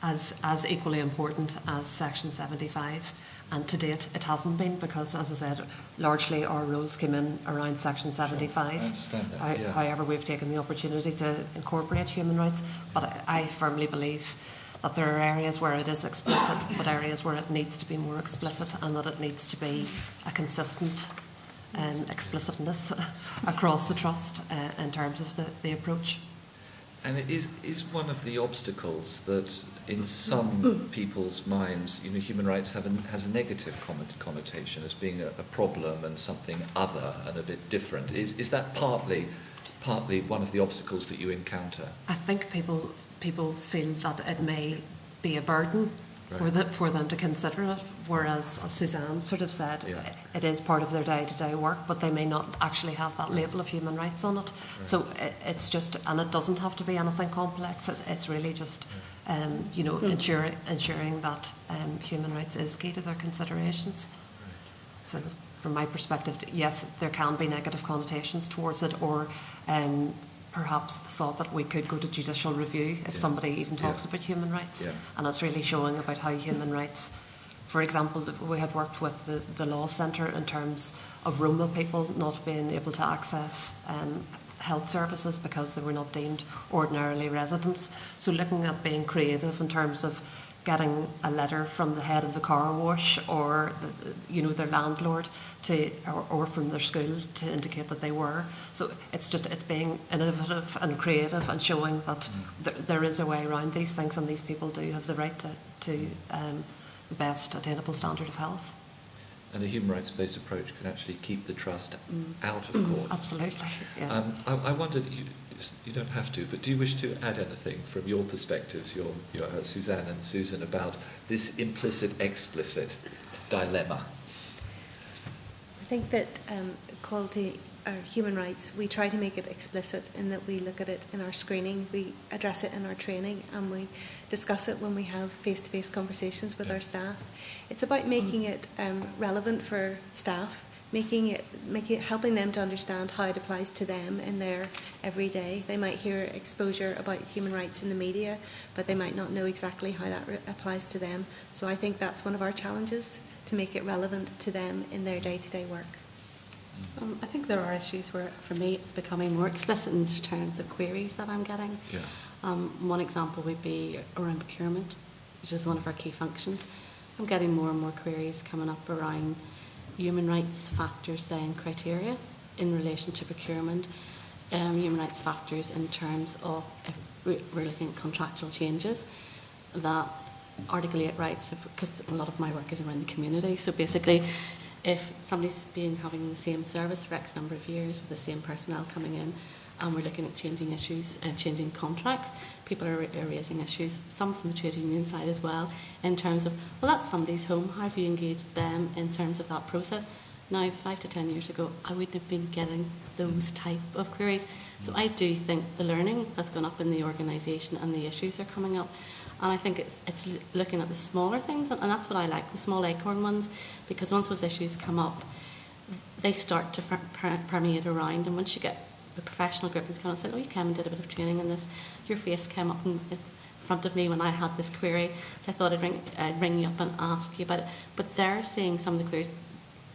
S1: as equally important as Section 75. And to date it hasn't been, because, as I said, largely our rules came in around Section 75.
S6: Sure, I understand that, yeah.
S1: However, we've taken the opportunity to incorporate human rights, but I firmly believe that there are areas where it is explicit, but areas where it needs to be more explicit, and that it needs to be a consistent explicitness across the trust in terms of the approach.
S6: And it is one of the obstacles that in some people's minds, you know, human rights has a negative connotation as being a problem and something other and a bit different. Is that partly one of the obstacles that you encounter?
S1: I think people feel that it may be a burden for them to consider it, whereas, as Suzanne sort of said, it is part of their day-to-day work, but they may not actually have that label of human rights on it. Right. So it's just, and it doesn't have to be anything complex. It's really just, ensuring that human rights is key to their considerations. Right. So, from my perspective, yes, there can be negative connotations towards it, or perhaps the thought that we could go to judicial review if somebody even talks about human rights. Yeah. And it's really showing about how human rights, for example, we had worked with the Law Centre in terms of Roma people not being able to access health services because they were not deemed ordinarily residents. So looking at being creative in terms of getting a letter from the head of the car wash or their landlord or from their school to indicate that they were. So it's being innovative and creative and showing that there is a way around these things, and these people do have the right to the best attainable standard of health.
S6: And a human rights-based approach can actually keep the trust out of court.
S1: Absolutely. Yeah.
S6: I wondered, you don't have to, but do you wish to add anything from your perspectives, your Suzanne and Susan, about this implicit-explicit dilemma?
S3: I think that equality or human rights, we try to make it explicit in that we look at it in our screening, we address it in our training, and we discuss it when we have face-to-face conversations with our staff. It's about making it relevant for staff, helping them to understand how it applies to them in their everyday. They might hear exposure about human rights in the media, but they might not know exactly how that applies to them. So I think that's one of our challenges, to make it relevant to them in their day-to-day work.
S4: I think there are issues where, for me, it's becoming more explicit in terms of queries that I'm getting. Yeah. One example would be around procurement, which is one of our key functions. I'm getting more and more queries coming up around human rights factors, saying criteria in relation to procurement, human rights factors in terms of, if we're looking at contractual changes, that Article 8 rights, because a lot of my work is around the community, so basically if somebody's been having the same service for X number of years with the same personnel coming in, and we're looking at changing issues and changing contracts, people are raising issues, some from the trade union side as well, in terms of, well, that's somebody's home, how have you engaged them in terms of that process? Now, 5 to 10 years ago, I wouldn't have been getting those type of queries. So I do think the learning has gone up in the organisation and the issues are coming up. And I think it's looking at the smaller things, and that's what I like, the small acorn ones, because once those issues come up, they start to permeate around, and once you get the professional group that's going to say, oh, you came and did a bit of training in this, your face came up in front of me when I had this query, so I thought I'd ring you up and ask you about it. But they're seeing some of the queries,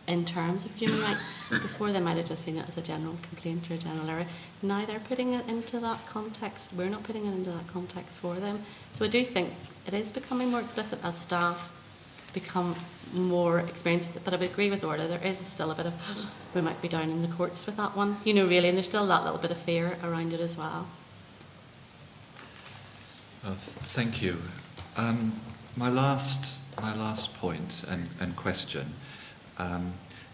S4: in terms of human rights. Before, they might have just seen it as a general complaint or a general error. Now they're putting it into that context. We're not putting it into that context for them. So I do think it is becoming more explicit as staff become more experienced with it. But I would agree with Orla, there is still a bit of, we might be down in the courts with that one, really, and there's still that little bit of fear around it as well.
S6: Thank you. My last point and question,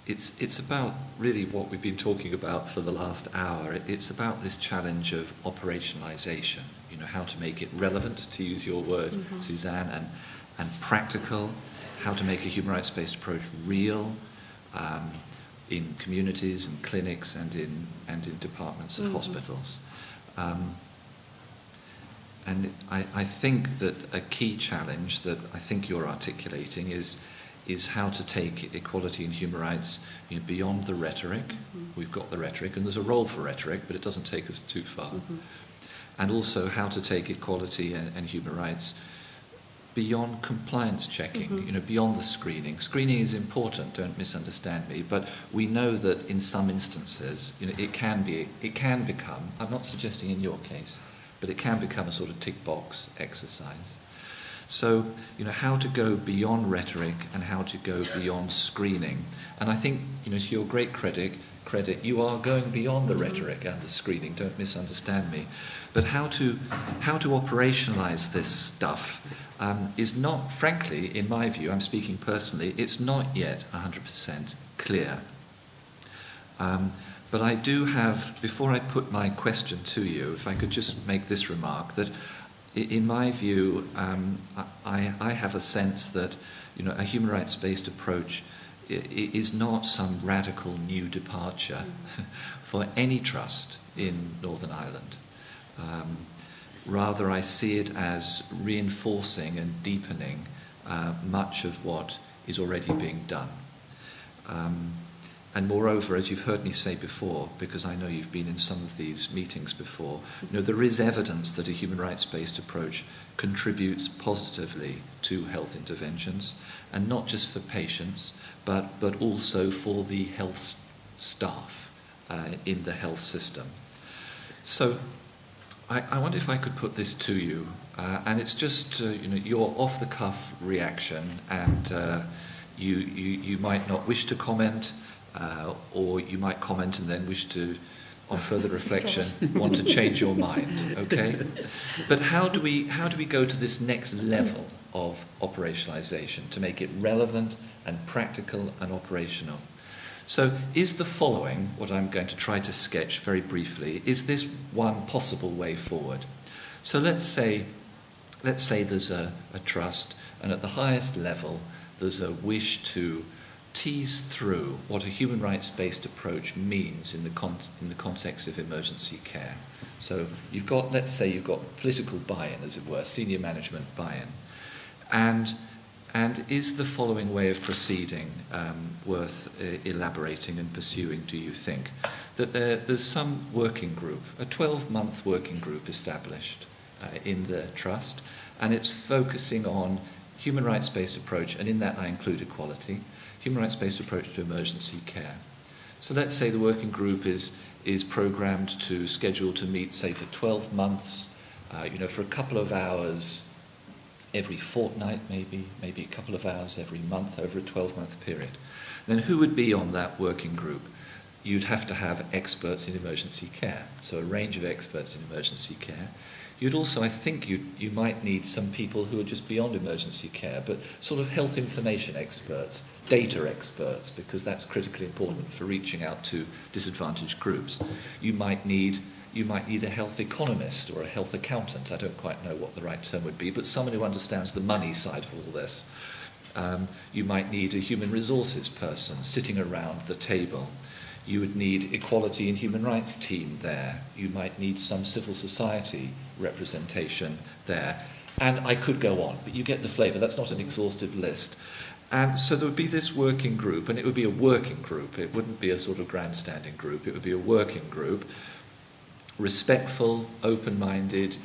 S6: it's about really what we've been talking about for the last hour. It's about this challenge of operationalisation, how to make it relevant, to use your word, Suzanne, and practical, how to make a human rights-based approach real in communities and clinics and in departments of hospitals. And I think that a key challenge that I think you're articulating is how to take equality and human rights beyond the rhetoric. We've got the rhetoric, and there's a role for rhetoric, but it doesn't take us too far. And also how to take equality and human rights beyond compliance checking, beyond the screening. Screening is important, don't misunderstand me, but we know that in some instances, it can become, I'm not suggesting in your case, but it can become a sort of tick box exercise. So, how to go beyond rhetoric and how to go beyond screening. And I think, to your great credit, you are going beyond the rhetoric and the screening, don't misunderstand me. But how to operationalize this stuff is not, frankly, in my view, I'm speaking personally, it's not yet 100% clear. But I do have, before I put my question to you, if I could just make this remark, that in my view, I have a sense that a human rights-based approach is not some radical new departure for any trust in Northern Ireland. Rather, I see it as reinforcing and deepening much of what is already being done. And moreover, as you've heard me say before, because I know you've been in some of these meetings before, there is evidence that a human rights-based approach contributes positively to health interventions, and not just for patients, but also for the health staff in the health system. So I wonder if I could put this to you, and it's just your off-the-cuff reaction, and you might not wish to comment, or you might comment and then wish to, on further reflection, want to change your mind. Okay, but how do we go to this next level of operationalization to make it relevant and practical and operational? So, is the following what I'm going to try to sketch very briefly? Is this one possible way forward? So let's say there's a trust, and at the highest level there's a wish to tease through what a human rights-based approach means in the context of emergency care. So let's say you've got political buy-in, as it were, senior management buy-in, and is the following way of proceeding worth elaborating and pursuing, do you think? That there's some working group, a 12-month working group established in the trust, and it's focusing on human rights-based approach, and in that I include equality, human rights-based approach to emergency care. So let's say the working group is programmed to schedule to meet, say, for 12 months, for a couple of hours every fortnight, maybe a couple of hours every month over a 12-month period. Then who would be on that working group? You'd have to have experts in emergency care, so a range of experts in emergency care. You'd also, I think, you might need some people who are just beyond emergency care, but sort of health information experts, data experts, because that's critically important for reaching out to disadvantaged groups. You might need a health economist or a health accountant. I don't quite know what the right term would be, but someone who understands the money side of all this. You might need a human resources person sitting around the table. You would need equality and human rights team there. You might need some civil society representation there. And I could go on, but you get the flavour. That's not an exhaustive list. And so there would be this working group, and it would be a working group. It wouldn't be a sort of grandstanding group. It would be a working group, respectful, open-minded,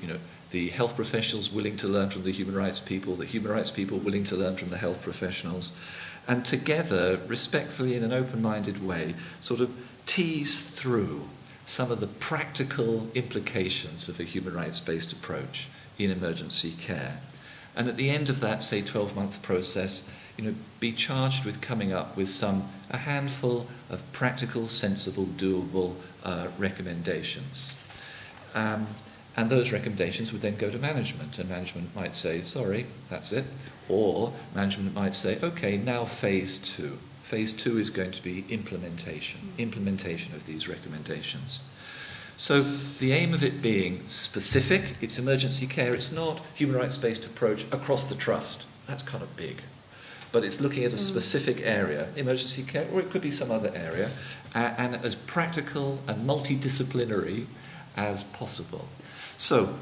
S6: the health professionals willing to learn from the human rights people willing to learn from the health professionals, and together, respectfully, in an open-minded way, sort of tease through some of the practical implications of a human rights-based approach in emergency care. And at the end of that, say, 12-month process, be charged with coming up with a handful of practical, sensible, doable recommendations. And those recommendations would then go to management, and management might say, sorry, that's it. Or management might say, okay, now phase 2. Phase 2 is going to be implementation of these recommendations. So the aim of it being specific, it's emergency care, it's not human rights-based approach across the trust. That's kind of big. But it's looking at a specific area, emergency care, or it could be some other area, and as practical and multidisciplinary as possible. So,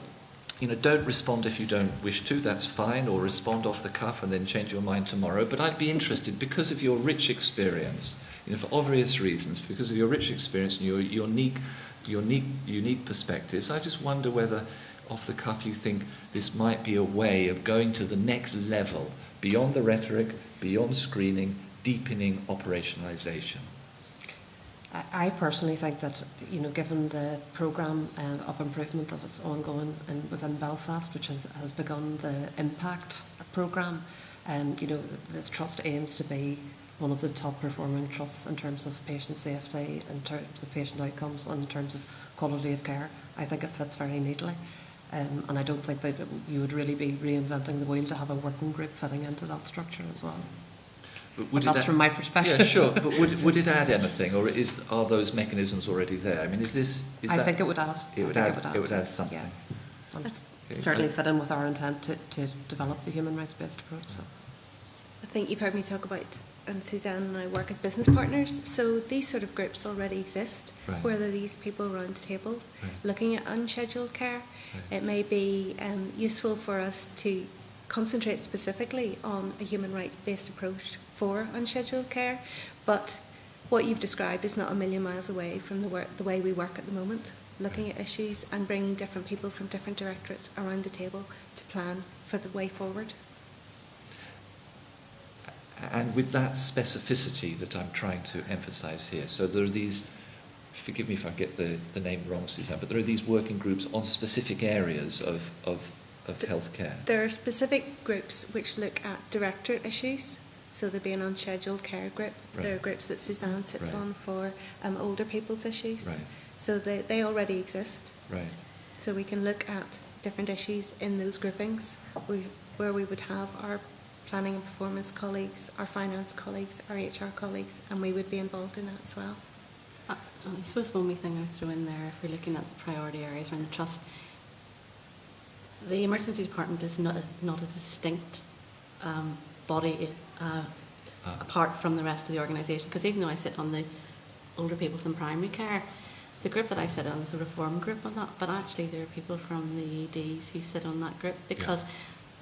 S6: don't respond if you don't wish to, that's fine, or respond off the cuff and then change your mind tomorrow. But I'd be interested, because of your rich experience, for obvious reasons, because of your rich experience and your unique perspectives, I just wonder whether, off the cuff, you think this might be a way of going to the next level, beyond the rhetoric, beyond screening, deepening operationalisation.
S1: I personally think that, given the programme of improvement that is ongoing within Belfast, which has begun the Impact programme, this trust aims to be one of the top performing trusts in terms of patient safety, in terms of patient outcomes, and in terms of quality of care. I think it fits very neatly. And I don't think that you would really be reinventing the wheel to have a working group fitting into that structure as well. But that's from my perspective.
S6: Yeah, sure. But would it add anything, or are those mechanisms already there? I mean, I
S1: think it would add.
S6: It would add something.
S1: Yeah. And certainly fit in with our intent to develop the human rights-based approach. So.
S3: I think you've heard me talk about, and Suzanne and I work as business partners, so these sort of groups already exist,
S6: right.
S3: where there are these people around the table
S6: right.
S3: looking at unscheduled care.
S6: Right.
S3: It may be useful for us to concentrate specifically on a human rights-based approach for unscheduled care, but what you've described is not a million miles away from the way we work at the moment, looking at issues and bringing different people from different directorates around the table to plan for the way forward.
S6: And with that specificity that I'm trying to emphasise here, so there are these, forgive me if I get the name wrong, Suzanne, but there are these working groups on specific areas of healthcare.
S3: There are specific groups which look at directorate issues, so there'll be an unscheduled care group. Right. There are groups that Suzanne sits
S6: right.
S3: on for older people's issues.
S6: Right.
S3: So they already exist.
S6: Right.
S3: So we can look at different issues in those groupings where we would have our planning and performance colleagues, our finance colleagues, our HR colleagues, and we would be involved in that as well.
S4: I suppose one wee thing I would throw in there, if we're looking at the priority areas around the trust, the emergency department is not a distinct body apart from the rest of the organisation, because even though I sit on the older people's and primary care, the group that I sit on is the reform group on that, but actually there are people from the EDs who sit on that group, because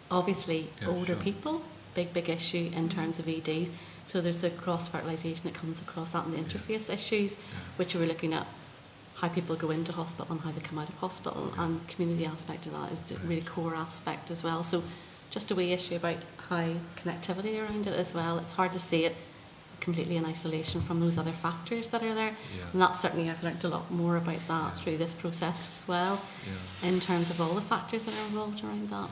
S4: obviously older people, big issue in terms of EDs, so there's the cross-fertilisation that comes across that and the interface issues, which we're looking at how people go into hospital and how they come out of hospital, and community aspect of that is a really core aspect as well. So just a wee issue about how connectivity around it as well. It's hard to see it completely in isolation from those other factors that are there. And that's certainly, I've learned a lot more about that through this process as well, in terms of all the factors that are involved around that.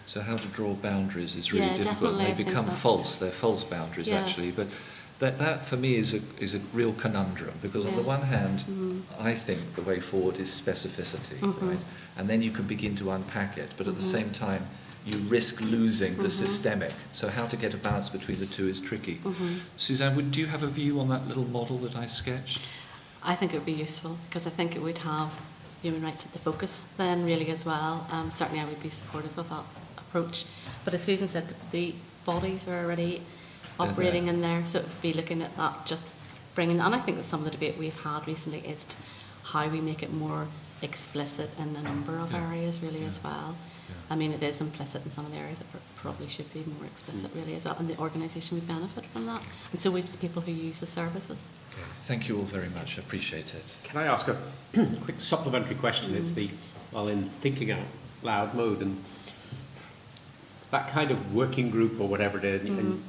S6: So how to draw boundaries is really difficult.
S4: Definitely.
S6: They become false. They're false boundaries, actually. But that for me is a real conundrum, because on the one hand, I think the way forward is specificity, right? And then you can begin to unpack it. But at the same time, you risk losing the systemic. So how to get a balance between the two is tricky. Suzanne, do you have a view on that little model that I sketched?
S4: I think it would be useful, because I think it would have human rights at the focus then really as well. Certainly I would be supportive of that approach. But as Susan said, the bodies are already operating in there, so it would be looking at that, just bringing, and I think that some of the debate we've had recently is how we make it more explicit in a number of areas really as well. I mean, it is implicit in some of the areas, it probably should be more explicit really as well, and the organisation would benefit from that, and so would the people who use the services.
S6: Okay. Thank you all very much, I appreciate it.
S2: Can I ask a quick supplementary question? It's in thinking out loud mode, and that kind of working group or whatever it is, and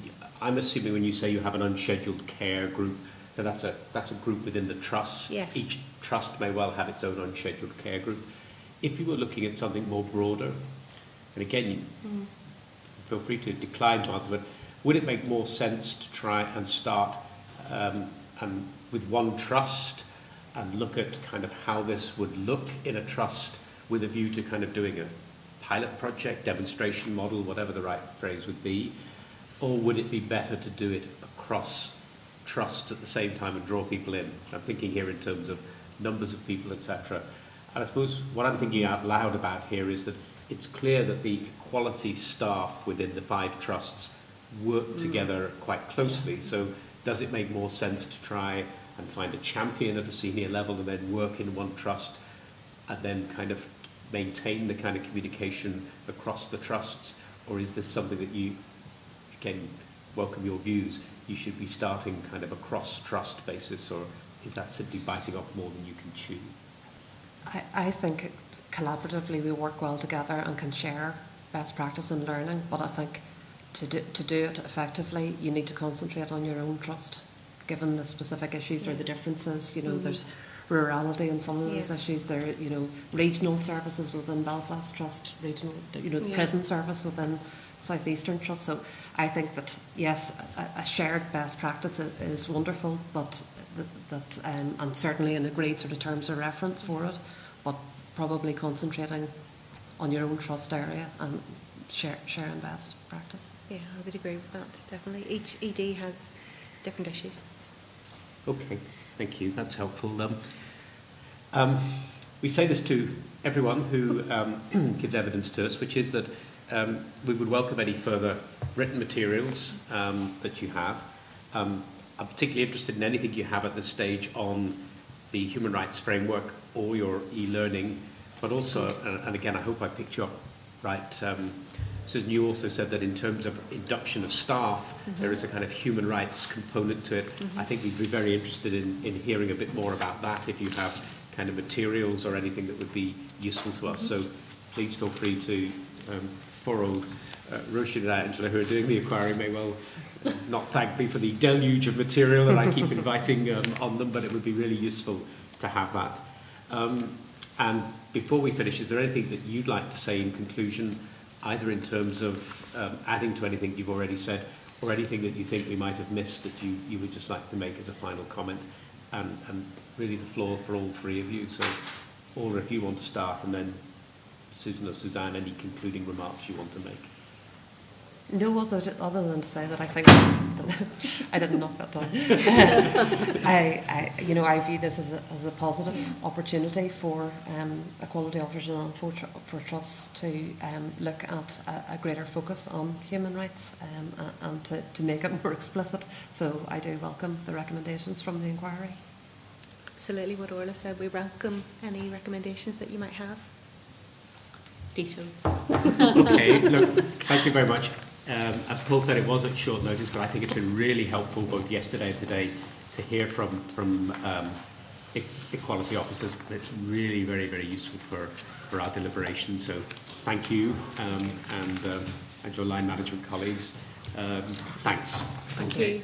S2: I'm assuming when you say you have an unscheduled care group, that's a group within the trust.
S3: Yes.
S2: Each trust may well have its own unscheduled care group. If you were looking at something more broader, and again, you feel free to decline to answer, but would it make more sense to try and start and with one trust and look at kind of how this would look in a trust with a view to kind of doing a pilot project, demonstration model, whatever the right phrase would be? Or would it be better to do it across trusts at the same time and draw people in? I'm thinking here in terms of numbers of people, etc. And I suppose what I'm thinking out loud about here is that it's clear that the equality staff within the 5 trusts work together quite closely. So does it make more sense to try and find a champion at a senior level and then work in one trust and then kind of maintain the kind of communication across the trusts? Or is this something that you, again, welcome your views, you should be starting kind of a cross-trust basis, or is that simply biting off more than you can chew?
S1: I think collaboratively we work well together and can share best practice and learning, but I think to do it effectively, you need to concentrate on your own trust, given the specific issues or the differences. You know, there's rurality in some of those issues. There are, you know, regional services within Belfast Trust, regional, you know, the prison service within South Eastern Trust. So I think that, yes, a shared best practice is wonderful, but and certainly an agreed sort of terms of reference for it, but probably concentrating on your own trust area and sharing best practice.
S3: Yeah, I would agree with that, definitely. Each ED has different issues.
S2: Okay, thank you. That's helpful. We say this to everyone who gives evidence to us, which is that we would welcome any further written materials that you have. I'm particularly interested in anything you have at this stage on the human rights framework or your e-learning, but also, and again, I hope I picked you up right, Susan, you also said that in terms of induction of staff, there is a kind of human rights component to it. I think we'd be very interested in hearing a bit more about that if you have kind of materials or anything that would be useful to us. So please feel free to, poor old Roisin and Angela, who are doing the inquiry, may well not thank me for the deluge of material that I keep inviting on them, but it would be really useful to have that. And before we finish, is there anything that you'd like to say in conclusion, either in terms of adding to anything you've already said, or anything that you think we might have missed that you would just like to make as a final comment? And really the floor for all 3 of you. So, Orla, if you want to start, and then Susan or Suzanne, any concluding remarks you want to make?
S1: No, other than to say that I think that I didn't knock that down. I view this as a positive opportunity for equality officers and for trusts to look at a greater focus on human rights and to make it more explicit. So I do welcome the recommendations from the inquiry.
S3: Absolutely what Orla said. We welcome any recommendations that you might have.
S4: Ditto.
S2: Okay, look, thank you very much. As Paul said, it was at short notice, but I think it's been really helpful both yesterday and today to hear from equality officers. It's really very, very useful for our deliberations. So thank you, and your line management colleagues. Thanks.
S3: Thank you.